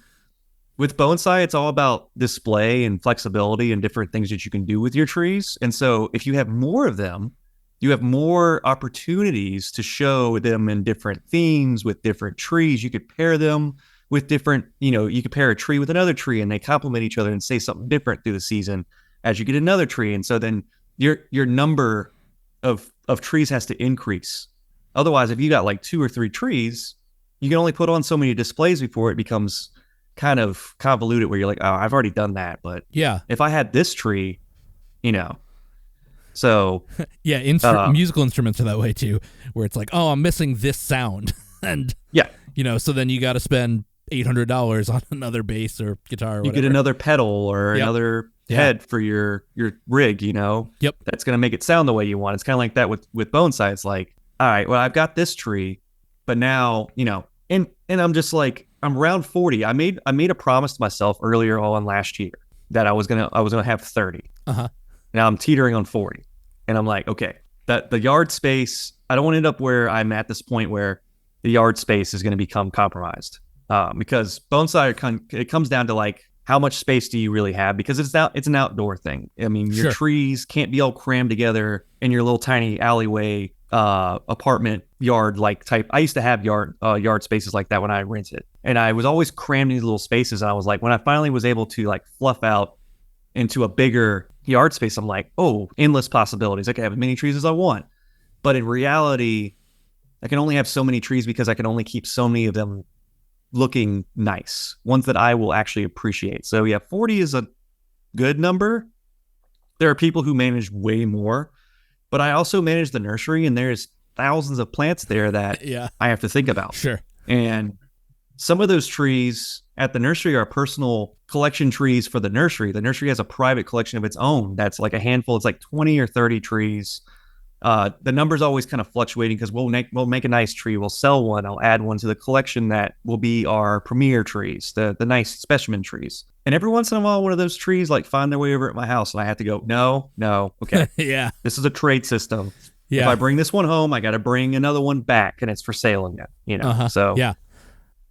with bonsai, it's all about display and flexibility and different things that you can do with your trees. And so if you have more of them, you have more opportunities to show them in different themes with different trees. You could pair them with different, you could pair a tree with another tree and they complement each other and say something different through the season as you get another tree. And so then your number of trees has to increase. Otherwise, if you got like 2 or 3 trees, you can only put on so many displays before it becomes kind of convoluted where you're like, oh, I've already done that. But yeah, if I had this tree, so yeah, musical instruments are that way too, where it's like, oh, I'm missing this sound. And yeah, so then you got to spend $800 on another bass or guitar or whatever. You get another pedal or another head for your rig, Yep. That's going to make it sound the way you want. It's kind of like that with bonsai. It's like, all right, well, I've got this tree, but now, and I'm just like, I'm around 40. I made a promise to myself earlier on last year that I was going to have 30. Uh-huh. Now I'm teetering on 40. And I'm like, okay, that the yard space, I don't want to end up where I'm at this point where the yard space is going to become compromised. Because bonsai, it comes down to like, how much space do you really have? Because it's an outdoor thing. I mean, your trees can't be all crammed together in your little tiny alleyway, apartment yard like type. I used to have yard spaces like that when I rented, and I was always crammed in these little spaces. And I was like, when I finally was able to like fluff out into a bigger yard space, I'm like, oh, endless possibilities. I can have as many trees as I want. But in reality, I can only have so many trees because I can only keep so many of them looking nice, ones that I will actually appreciate. So yeah, 40 is a good number. There are people who manage way more, but I also manage the nursery, and there's thousands of plants there that I have to think about. Sure. And some of those trees at the nursery are personal collection trees for the nursery. The nursery has a private collection of its own. That's like a handful. It's like 20 or 30 trees. The number's always kind of fluctuating because we'll make a nice tree. We'll sell one. I'll add one to the collection that will be our premier trees, the nice specimen trees. And every once in a while, one of those trees like find their way over at my house, and I have to go, no, okay. Yeah. This is a trade system. Yeah. If I bring this one home, I got to bring another one back, and it's for sale again. So yeah,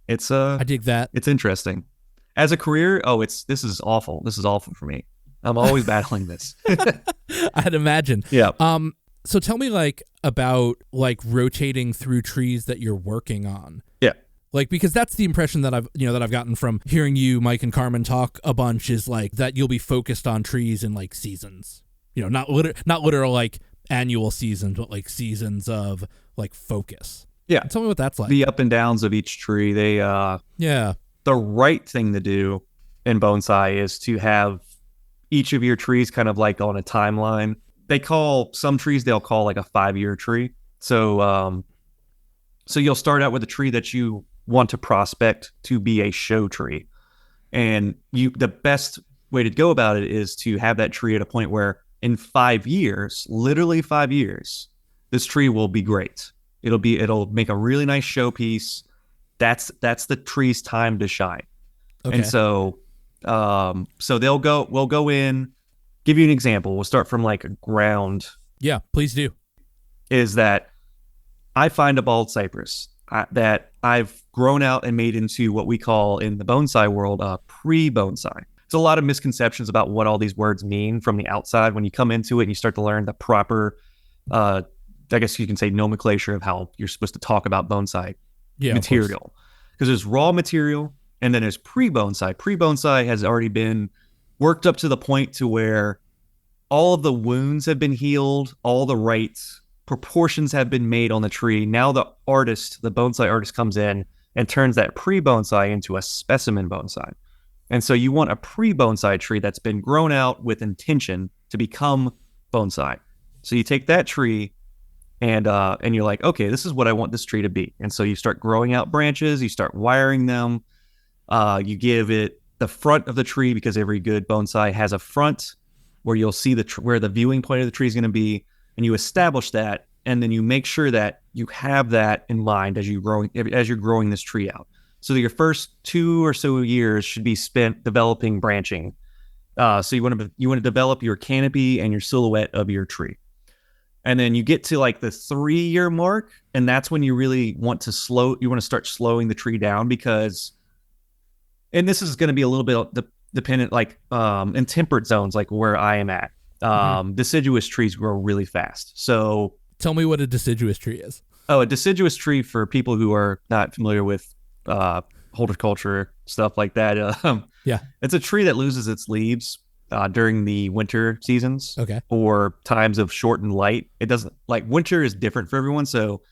it's I dig that. It's interesting. As a career, this is awful. This is awful for me. I'm always battling this. I'd imagine. Yeah. So tell me about rotating through trees that you're working on. Yeah. Because that's the impression that I've gotten from hearing you, Mike, and Carmen talk a bunch is that you'll be focused on trees in seasons. Not literal like annual seasons, but seasons of focus. Yeah. Tell me what that's like. The up and downs of each tree. They the right thing to do in bonsai is to have each of your trees kind of on a timeline. They call some trees, they'll call a 5-year tree. So you'll start out with a tree that you want to prospect to be a show tree. And the best way to go about it is to have that tree at a point where in 5 years, literally 5 years, this tree will be great. It'll make a really nice showpiece. That's the tree's time to shine. Okay. And so we'll go in, give you an example. We'll start from like a ground. Yeah, please do. Is that I find a bald cypress that I've grown out and made into what we call in the bonsai world a pre-bonsai. There's a lot of misconceptions about what all these words mean from the outside. When you come into it and you start to learn the proper, I guess you can say nomenclature of how you're supposed to talk about bonsai material. Because there's raw material and then there's pre-bonsai. Pre-bonsai has already been worked up to the point to where all of the wounds have been healed, all the right proportions have been made on the tree. Now the bonsai artist comes in and turns that pre-bonsai into a specimen bonsai. And so you want a pre-bonsai tree that's been grown out with intention to become bonsai. So you take that tree and you're like, okay, this is what I want this tree to be. And so you start growing out branches, you start wiring them, you give it the front of the tree, because every good bonsai has a front where you'll see where the viewing point of the tree is going to be. And you establish that, and then you make sure that you have that in mind as you're growing this tree out. So that your first 2 or so years should be spent developing branching. So you want to develop your canopy and your silhouette of your tree, and then you get to like the 3-year mark, and that's when you really want to start slowing the tree down, because, and this is going to be a little bit dependent, like in temperate zones, like where I am at. Deciduous trees grow really fast. So tell me what a deciduous tree is. Oh, a deciduous tree, for people who are not familiar with horticulture, stuff like that. It's a tree that loses its leaves during the winter seasons. Okay. Or times of shortened light. It doesn't, like, winter is different for everyone. So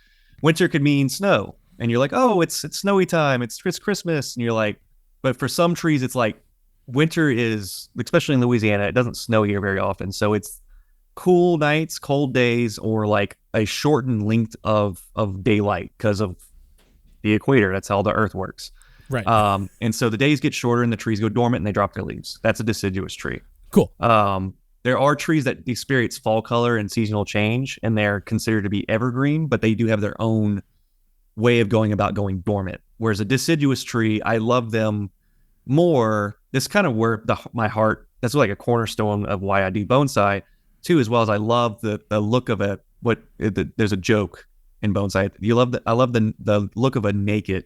winter could mean snow, and you're like, oh, it's snowy time. It's Christmas. And you're like, but for some trees, it's like, winter is, especially in Louisiana, it doesn't snow here very often. So it's cool nights, cold days, or like a shortened length of daylight because of the equator. That's how the earth works. Right. And so the days get shorter and the trees go dormant and they drop their leaves. That's a deciduous tree. Cool. There are trees that experience fall color and seasonal change, and they're considered to be evergreen, but they do have their own way of going dormant. Whereas a deciduous tree, I love them more. This kind of where my heart, that's like a cornerstone of why I do bonsai too, as well as I love the look of there's a joke in bonsai. I love the look of a naked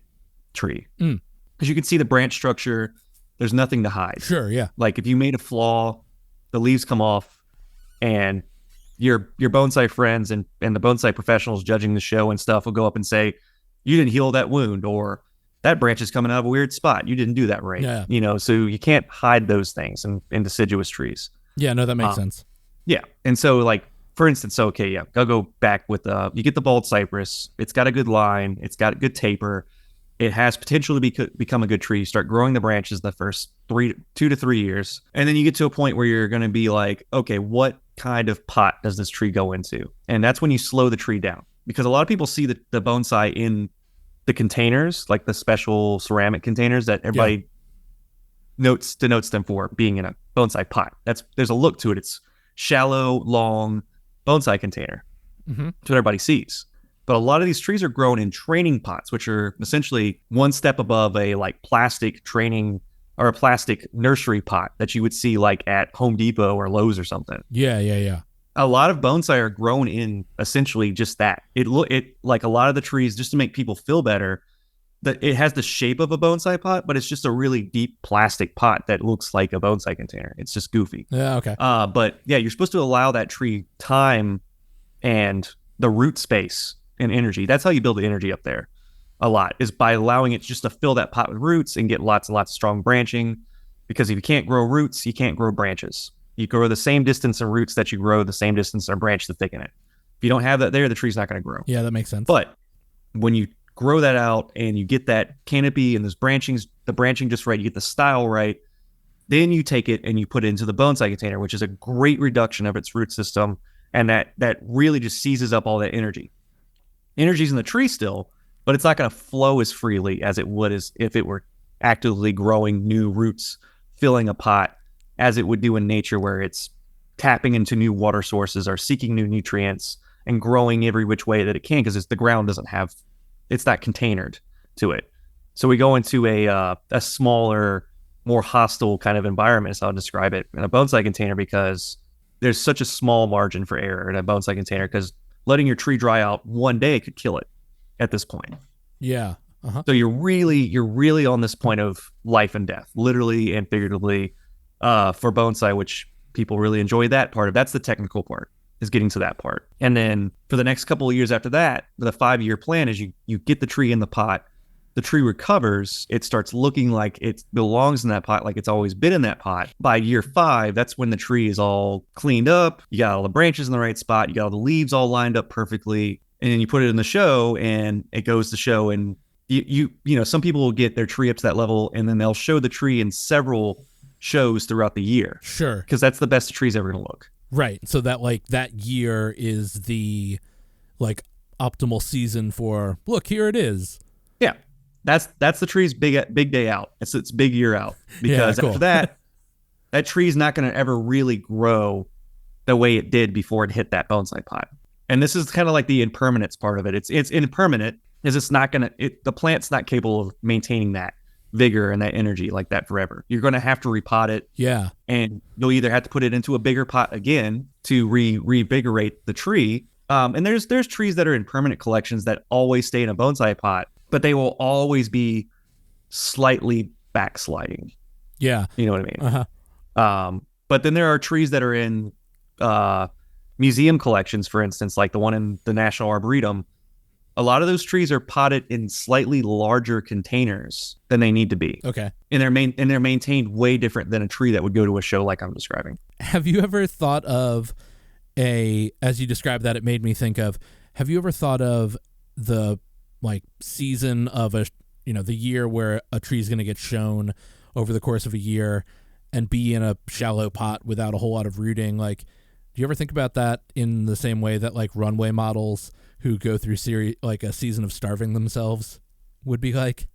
tree, because you can see the branch structure. There's nothing to hide. Sure. Yeah. Like if you made a flaw, the leaves come off, and your bonsai friends and the bonsai professionals judging the show and stuff will go up and say, you didn't heal that wound, or that branch is coming out of a weird spot. You didn't do that right. Yeah. So you can't hide those things in deciduous trees. Yeah, no, that makes sense. Yeah. And so, like, for instance, I'll go back with, you get the bald cypress. It's got a good line. It's got a good taper. It has potential to become a good tree. You start growing the branches the first 2 to 3 years. And then you get to a point where you're going to be like, okay, what kind of pot does this tree go into? And that's when you slow the tree down, because a lot of people see the bonsai in the containers, like the special ceramic containers that everybody denotes them for being in a bonsai pot. There's a look to it. It's shallow, long bonsai container. Mm-hmm. That's what everybody sees. But a lot of these trees are grown in training pots, which are essentially one step above a like plastic training or a plastic nursery pot that you would see like at Home Depot or Lowe's or something. Yeah. A lot of bonsai are grown in essentially just that. It like a lot of the trees, just to make people feel better, that it has the shape of a bonsai pot, but it's just a really deep plastic pot that looks like a bonsai container. It's just goofy. Yeah, okay. But yeah, you're supposed to allow that tree time and the root space and energy. That's how you build the energy up there a lot, is by allowing it just to fill that pot with roots and get lots and lots of strong branching. Because if you can't grow roots, you can't grow branches. You grow the same distance in roots that you grow the same distance in branch to thicken it. If you don't have that there, the tree's not going to grow. Yeah, that makes sense. But when you grow that out and you get that canopy and the branching just right, you get the style right, then you take it and you put it into the bonsai container, which is a great reduction of its root system. And that really just seizes up all that energy. Energy's in the tree still, but it's not going to flow as freely as it would as if it were actively growing new roots, filling a pot, as it would do in nature, where it's tapping into new water sources or seeking new nutrients and growing every which way that it can, because the ground doesn't have, it's not containered to it. So we go into a smaller, more hostile kind of environment, is how I'll describe it, in a bonsai container, because there's such a small margin for error in a bonsai container, because letting your tree dry out one day could kill it at this point. Yeah. Uh-huh. So you're really on this point of life and death, literally and figuratively, for bonsai, which people really enjoy that part of. That's the technical part, is getting to that part. And then for the next couple of years after that, the 5-year plan is you get the tree in the pot, the tree recovers, it starts looking like it belongs in that pot, like it's always been in that pot. By year 5, that's when the tree is all cleaned up, you got all the branches in the right spot, you got all the leaves all lined up perfectly, and then you put it in the show, and it goes to show. And you know, some people will get their tree up to that level, and then they'll show the tree in several shows throughout the year. Sure. Because that's the best the tree's ever going to look. Right. So that, like, that year is the, like, optimal season for, look, here it is. Yeah. That's the tree's big day out. It's its big year out. Because cool. after that tree's not going to ever really grow the way it did before it hit that bonsai pot. And this is kind of like the impermanence part of it. It's impermanent, is it's not going to, the plant's not capable of maintaining that vigor and that energy like that forever. You're going to have to repot it. Yeah. And you'll either have to put it into a bigger pot again to reinvigorate the tree. And there's trees that are in permanent collections that always stay in a bonsai pot, but they will always be slightly backsliding. Yeah. You know what I mean? Uh-huh. But then there are trees that are in museum collections, for instance, like the one in the National Arboretum. A lot of those trees are potted in slightly larger containers than they need to be. Okay. And they're maintained way different than a tree that would go to a show like I'm describing. Have you ever thought of as you described that, it made me think of, have you ever thought of the, like, season of the year where a tree is going to get shown over the course of a year and be in a shallow pot without a whole lot of rooting? Like, do you ever think about that in the same way that, like, runway models who go through a season of starving themselves would be like?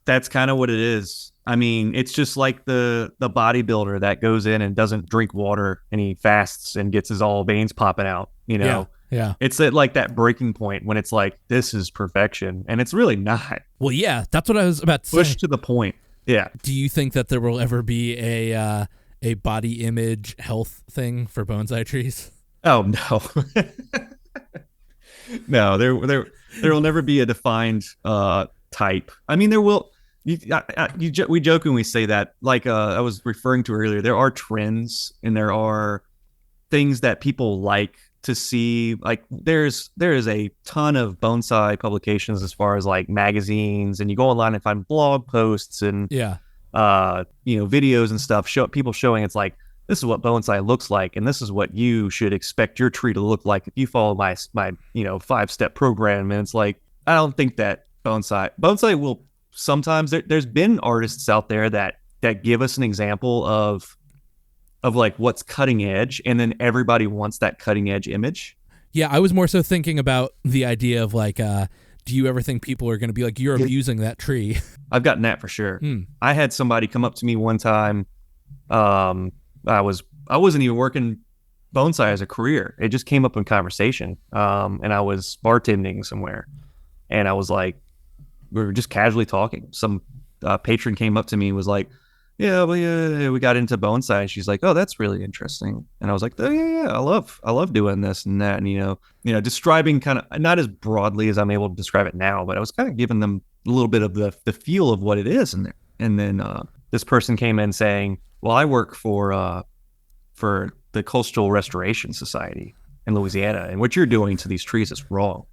That's kind of what it is. I mean, it's just like the bodybuilder that goes in and doesn't drink water and he fasts and gets his all veins popping out, you know? Yeah. It's like that breaking point when it's like, this is perfection. And it's really not. Well, yeah, that's what I was about to say. Push to the point. Yeah. Do you think that there will ever be a body image health thing for bonsai trees? Oh, no. No, there will never be a defined type. I mean, there will. We joke when we say that. Like I was referring to earlier, there are trends and there are things that people like to see. Like there is a ton of bonsai publications as far as like magazines, and you go online and find blog posts and videos and stuff. People showing it's like, this is what bonsai looks like, and this is what you should expect your tree to look like if you follow my 5-step program. And it's like, I don't think that bonsai will sometimes. There's been artists out there that give us an example of like what's cutting edge, and then everybody wants that cutting edge image. Yeah, I was more so thinking about the idea of like, do you ever think people are going to be like, you're abusing that tree? I've gotten that for sure. I had somebody come up to me one time. I wasn't even working bonsai as a career. It just came up in conversation. And I was bartending somewhere, and I was like, we were just casually talking. Some patron came up to me and was like, yeah, we got into bonsai. And she's like, oh, that's really interesting. And I was like, oh yeah, I love doing this and that. And, describing kind of, not as broadly as I'm able to describe it now, but I was kind of giving them a little bit of the feel of what it is in there. And then this person came in saying, well, I work for the Coastal Restoration Society in Louisiana, and what you're doing to these trees is wrong.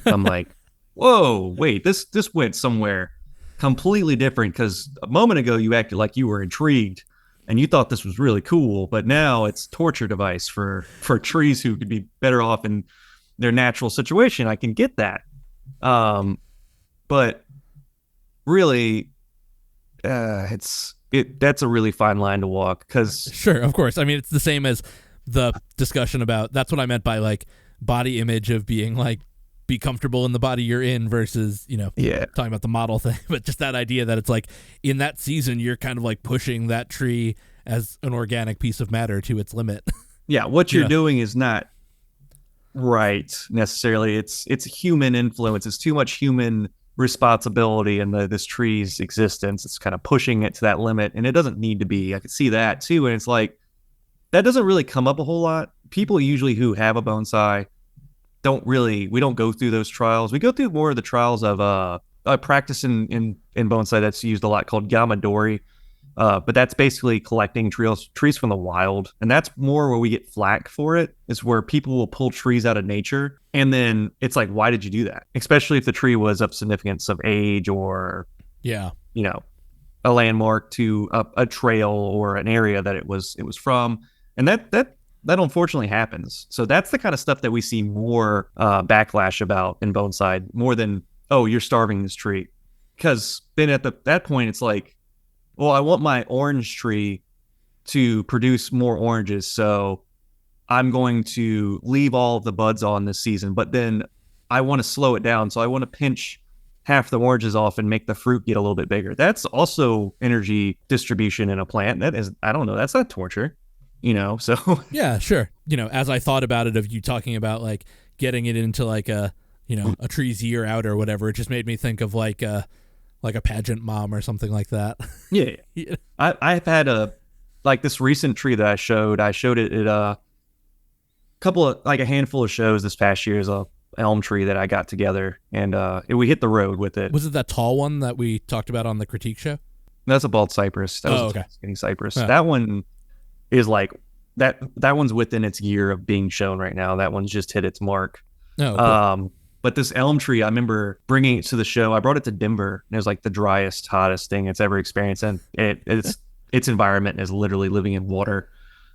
I'm like, whoa, wait, this went somewhere completely different, because a moment ago you acted like you were intrigued and you thought this was really cool, but now it's a torture device for trees who could be better off in their natural situation. I can get that. But really, that's a really fine line to walk, because sure, of course. I mean, it's the same as the discussion about, that's what I meant by like body image of being like, be comfortable in the body you're in versus, talking about the model thing, but just that idea that it's like in that season, you're kind of like pushing that tree as an organic piece of matter to its limit. Yeah, what you're doing is not right necessarily. It's human influence. It's too much human responsibility in this tree's existence. It's kind of pushing it to that limit, and it doesn't need to be. I could see that too, and it's like that doesn't really come up a whole lot. People usually who have a bonsai we don't go through those trials. We go through more of the trials of a practice in bonsai that's used a lot called yamadori. But that's basically collecting trees from the wild. And that's more where we get flack for it, is where people will pull trees out of nature. And then it's like, why did you do that? Especially if the tree was of significance of age or, a landmark to a trail or an area that it was from. And that unfortunately happens. So that's the kind of stuff that we see more backlash about in bonsai, more than, oh, you're starving this tree. Because then at that point, it's like, well, I want my orange tree to produce more oranges, so I'm going to leave all of the buds on this season, but then I want to slow it down, so I want to pinch half the oranges off and make the fruit get a little bit bigger. That's also energy distribution in a plant. That is, I don't know, that's not torture, so. Yeah, sure. As I thought about it, of you talking about like getting it into like a tree's year out or whatever, it just made me think of like a pageant mom or something like that. Yeah. I've had this recent tree that I showed it at a handful of shows this past year. Is a elm tree that I got together, and we hit the road with it. Was it that tall one that we talked about on the critique show? That's a bald cypress. That was okay. a skinny cypress. Yeah. That one is like that one's within its year of being shown right now. That one's just hit its mark. Oh, cool. But this elm tree, I remember bringing it to the show. I brought it to Denver, and it was like the driest, hottest thing it's ever experienced. And its environment is literally living in water.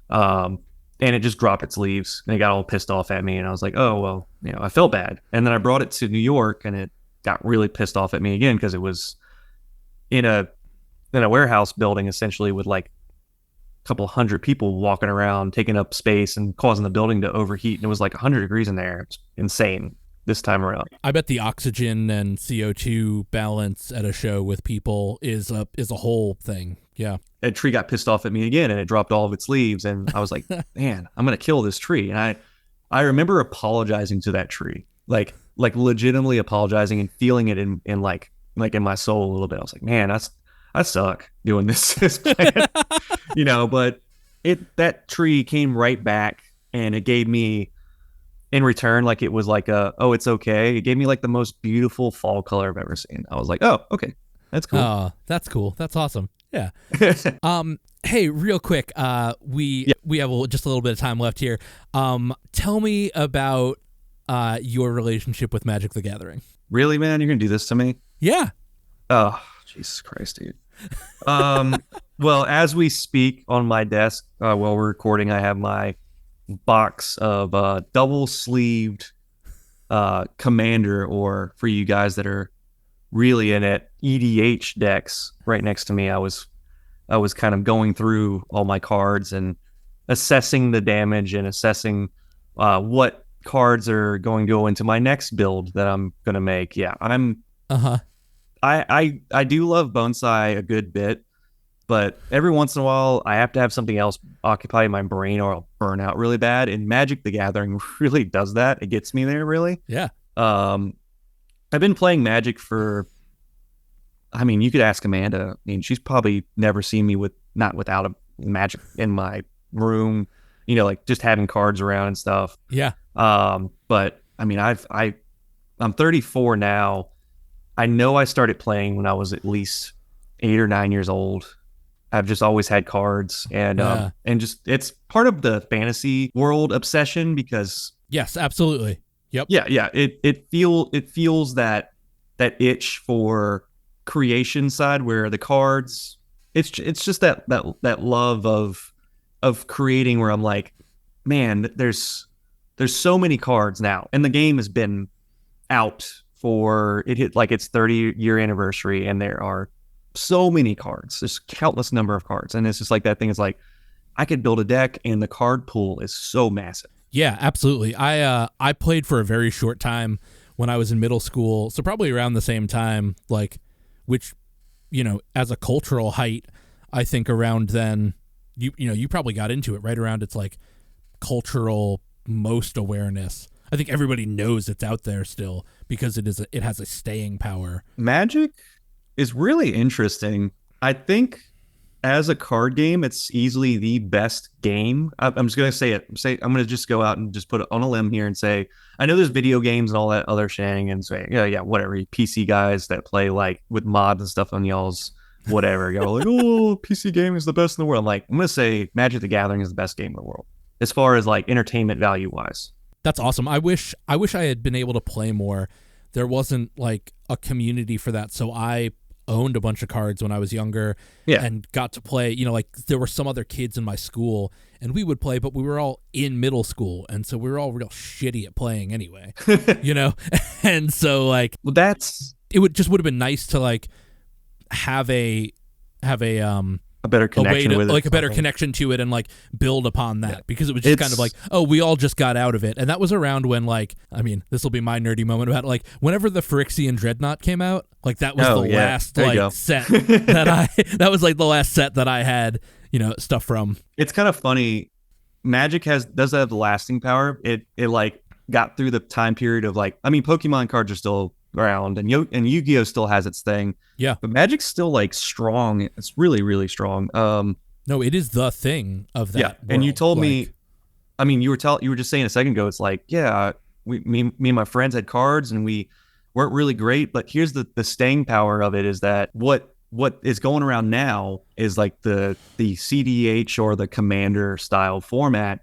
And it just dropped its leaves, and it got all pissed off at me. And I was like, oh, well, I felt bad. And then I brought it to New York, and it got really pissed off at me again, because it was in a warehouse building, essentially, with like a couple hundred people walking around, taking up space and causing the building to overheat. And it was like 100 degrees in there. It's insane. This time around, I bet the oxygen and CO2 balance at a show with people is a whole thing. Yeah, a tree got pissed off at me again, and it dropped all of its leaves, and I was like, man, I'm gonna kill this tree. And I remember apologizing to that tree, like legitimately apologizing and feeling it in like in my soul a little bit. I was like, man, I suck doing this plant, But that tree came right back, and it gave me, in return, like it was like it's okay. It gave me like the most beautiful fall color I've ever seen. I was like, oh, okay, that's cool. Oh, that's cool. That's awesome. Yeah. Hey, real quick, we have just a little bit of time left here. Tell me about your relationship with Magic the Gathering. Really, man? You're gonna do this to me? Yeah. Oh, Jesus Christ, dude. Well, as we speak, on my desk while we're recording, I have my box of double-sleeved Commander, or for you guys that are really in it, EDH decks right next to me. I was kind of going through all my cards and assessing the damage and assessing what cards are going to go into my next build that I'm going to make. Yeah, I do love bonsai a good bit, but every once in a while I have to have something else occupy my brain, or I'll burn out really bad. And Magic the Gathering really does that. It gets me there, really. Yeah. I've been playing Magic for, you could ask Amanda. She's probably never seen me without a Magic in my room, like just having cards around and stuff. Yeah. But I'm 34 now. I know I started playing when I was at least 8 or 9 years old. I've just always had cards, and just, it's part of the fantasy world obsession, because yes, absolutely. Yep. Yeah. It feels that itch for creation side, where the cards, it's just that love of creating, where I'm like, man, there's so many cards now, and the game has been out it hit like its 30-year anniversary, and there are so many cards. There's countless number of cards, and it's just like that thing is like, I could build a deck, and the card pool is so massive. Yeah, absolutely. I played for a very short time when I was in middle school, so probably around the same time, like, which, as a cultural height, I think around then, you probably got into it right around its like cultural most awareness. I think everybody knows it's out there still because it has a staying power. Magic is really interesting. I think as a card game, it's easily the best game. I'm just going to say it. I'm going to just go out and just put it on a limb here and say, I know there's video games and all that other shang and say, yeah, whatever. PC guys that play like with mods and stuff on y'all's whatever. Y'all like, oh, PC game is the best in the world. I'm like, I'm going to say Magic the Gathering is the best game in the world as far as like entertainment value wise. That's awesome. I wish I had been able to play more. There wasn't like a community for that, so I owned a bunch of cards when I was younger and got to play. Like there were some other kids in my school and we would play, but we were all in middle school, and so we were all real shitty at playing anyway. And so like, well, it would have been nice to like have a better connection with it, like a better connection to it, and like build upon that, because it was just kind of like, oh, we all just got out of it. And that was around when, like, I mean, this will be my nerdy moment about it, like whenever the Phyrexian Dreadnought came out, like that was last like set that was like the last set that I had, stuff from. It's kind of funny. Magic does have the lasting power. It like got through the time period of like, I mean, Pokemon cards are still around, and Yu-Gi-Oh still has its thing. Yeah. But Magic's still like strong. It's really, really strong. No, it is the thing of that. Yeah. World. And you told me, I mean, you were just saying a second ago, it's like, yeah, me and my friends had cards and we weren't really great, but here's the staying power of it is that what is going around now is like the CDH or the Commander style format.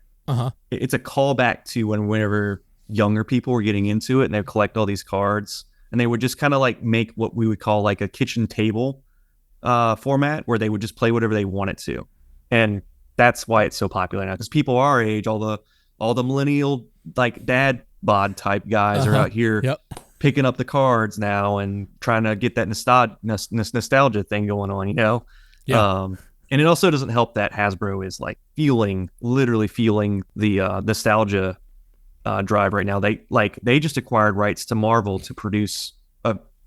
It's a callback to whenever younger people were getting into it and they collect all these cards. And they would just kind of like make what we would call like a kitchen table format, where they would just play whatever they wanted to. And that's why it's so popular now, because people our age, all the millennial like dad bod type guys are out here picking up the cards now and trying to get that nostalgia thing going on, And it also doesn't help that Hasbro is like literally feeling the nostalgia drive right now. They just acquired rights to Marvel to produce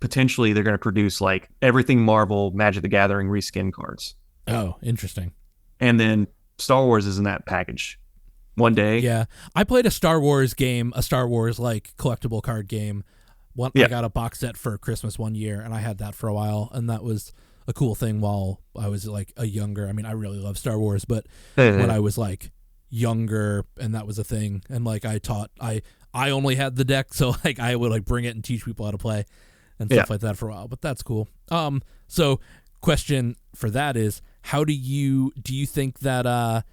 potentially they're going to produce like everything Marvel Magic the Gathering reskin cards. Oh, interesting. And then Star Wars is in that package one day. Yeah, I played a Star Wars game, like collectible card game. I got a box set for Christmas one year, and I had that for a while, and that was a cool thing while I was like a younger. I mean, I really love Star Wars, but when I was like younger and that was a thing, and like I only had the deck, so like I would like bring it and teach people how to play and stuff like that for a while, but that's cool. So question for that is, how do you think that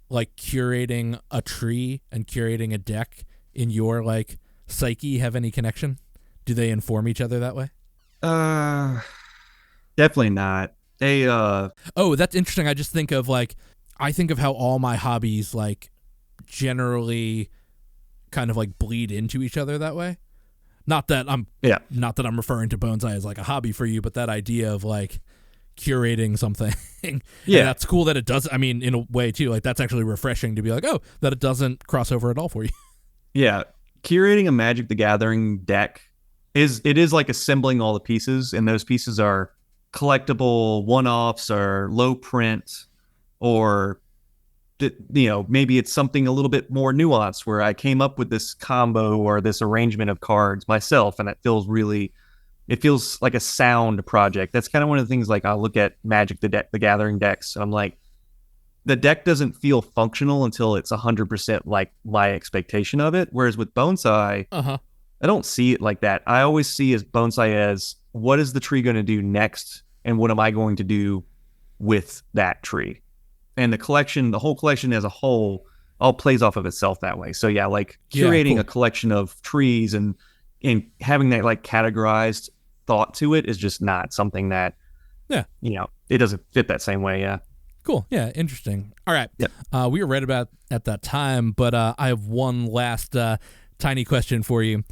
like curating a tree and curating a deck in your like psyche have any connection? Do they inform each other that way? Definitely not. Oh, that's interesting. I just think of how all my hobbies like generally kind of like bleed into each other that way. Not that I'm referring to bonsai as like a hobby for you, but that idea of like curating something. Yeah, that's cool that it does. I mean, in a way too, like that's actually refreshing to be like, oh, that it doesn't cross over at all for you. Yeah, curating a Magic the Gathering deck is like assembling all the pieces, and those pieces are collectible one-offs or low print, or maybe it's something a little bit more nuanced where I came up with this combo or this arrangement of cards myself, and it feels like a sound project. That's kind of one of the things, like I'll look at Magic the Gathering decks, and I'm like, the deck doesn't feel functional until it's 100% like my expectation of it. Whereas with bonsai, I don't see it like that. I always see bonsai as, what is the tree going to do next, and what am I going to do with that tree? And the whole collection as a whole, all plays off of itself that way. So yeah, like curating a collection of trees and having that like categorized thought to it is just not something that, it doesn't fit that same way. Yeah. Cool. Yeah. Interesting. All right. Yep. We were right about at that time, but I have one last tiny question for you.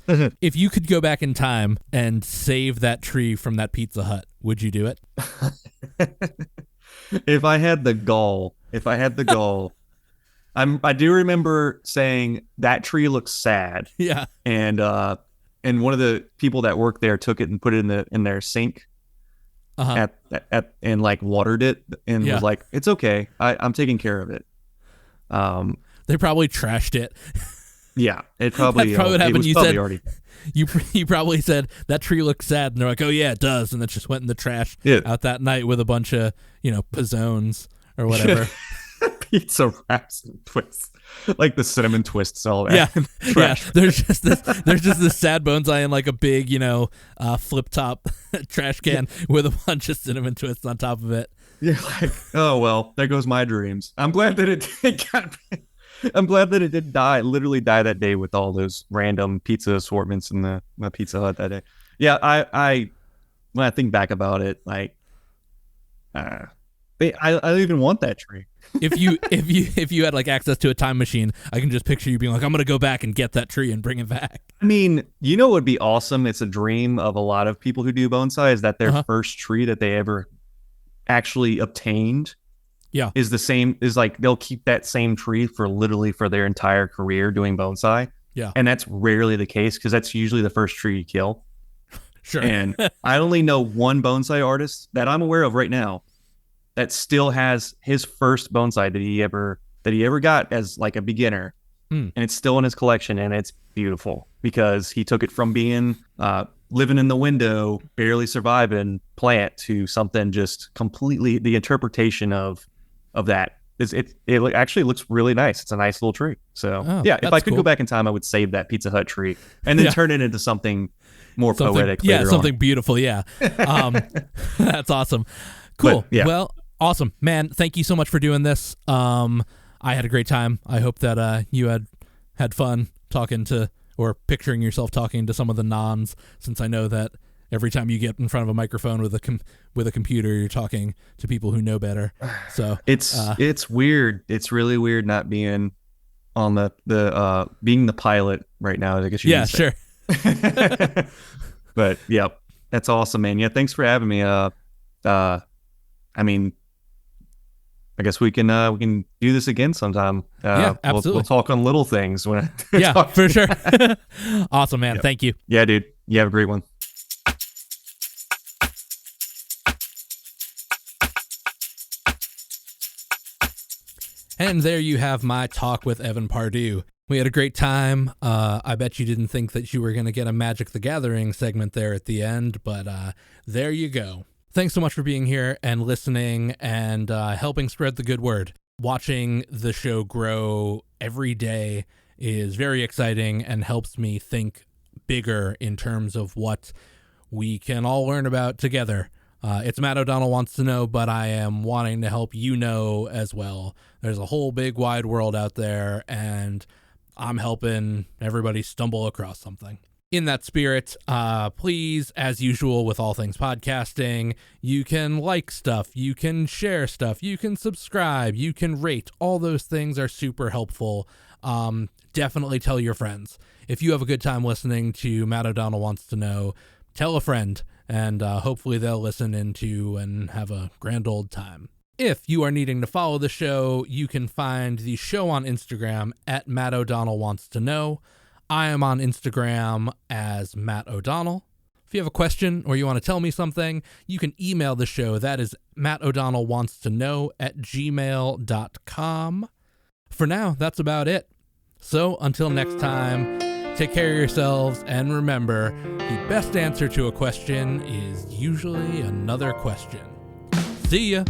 If you could go back in time and save that tree from that Pizza Hut, would you do it? If I had the gall, I do remember saying that tree looks sad. Yeah. And one of the people that worked there took it and put it in their sink. at and like watered it and was like, it's okay. I'm taking care of it. They probably trashed it. Yeah, it probably That's probably what happened. It was You probably said already. You probably said that tree looks sad, and they're like, oh yeah, it does, and it just went in the trash out that night with a bunch of pizzones or whatever. Pizza wraps and twists, like the cinnamon twists, all that. Yeah. There's just this sad bonsai in like a big, flip top trash can with a bunch of cinnamon twists on top of it. You're like, oh well, there goes my dreams. I'm glad that it didn't die. Literally die that day with all those random pizza assortments in the Pizza Hut that day. Yeah, I when I think back about it, like, I don't even want that tree. If you had like access to a time machine, I can just picture you being like, I'm gonna go back and get that tree and bring it back. I mean, what would be awesome? It's a dream of a lot of people who do bonsai, is that their first tree that they ever actually obtained is the same, is like they'll keep that same tree for their entire career doing bonsai. Yeah. And that's rarely the case, because that's usually the first tree you kill. Sure. And I only know one bonsai artist that I'm aware of right now that still has his first bonsai that he ever got as like a beginner. And it's still in his collection, and it's beautiful because he took it from being living in the window, barely surviving plant to something just completely, the interpretation of that is it actually looks really nice. It's a nice little tree. So if I could go back in time, I would save that Pizza Hut tree and then turn it into something more poetic. Yeah, something beautiful. Yeah. That's awesome. Cool. But, well, awesome, man. Thank you so much for doing this. I had a great time. I hope that you had fun talking to, or picturing yourself talking to some of the nons, since I know that every time you get in front of a microphone with a computer, you're talking to people who know better. So it's weird. It's really weird not being on the being the pilot right now, I guess you can say. Sure. But yeah, that's awesome, man. Yeah, thanks for having me. I mean, I guess we can do this again sometime. Yeah, absolutely. We'll talk on little things when for sure. Awesome, man. Yep. Thank you. Yeah, dude. You have a great one. And there you have my talk with Evan Pardue. We had a great time. I bet you didn't think that you were going to get a Magic the Gathering segment there at the end, but there you go. Thanks so much for being here and listening and helping spread the good word. Watching the show grow every day is very exciting and helps me think bigger in terms of what we can all learn about together. It's Matt O'Donnell Wants to Know, but I am wanting to help you know as well. There's a whole big wide world out there, and I'm helping everybody stumble across something. In that spirit, please, as usual with all things podcasting, you can like stuff, you can share stuff, you can subscribe, you can rate. All those things are super helpful. Definitely tell your friends. If you have a good time listening to Matt O'Donnell Wants to Know, tell a friend, and hopefully they'll listen into and have a grand old time. If you are needing to follow the show, you can find the show on Instagram at Matt O'Donnell Wants to Know. I am on Instagram as Matt O'Donnell. If you have a question or you want to tell me something, you can email the show. That is mattodonnellwantstoKnow@gmail.com. For now, that's about it. So until next time, take care of yourselves, and remember, the best answer to a question is usually another question. See ya!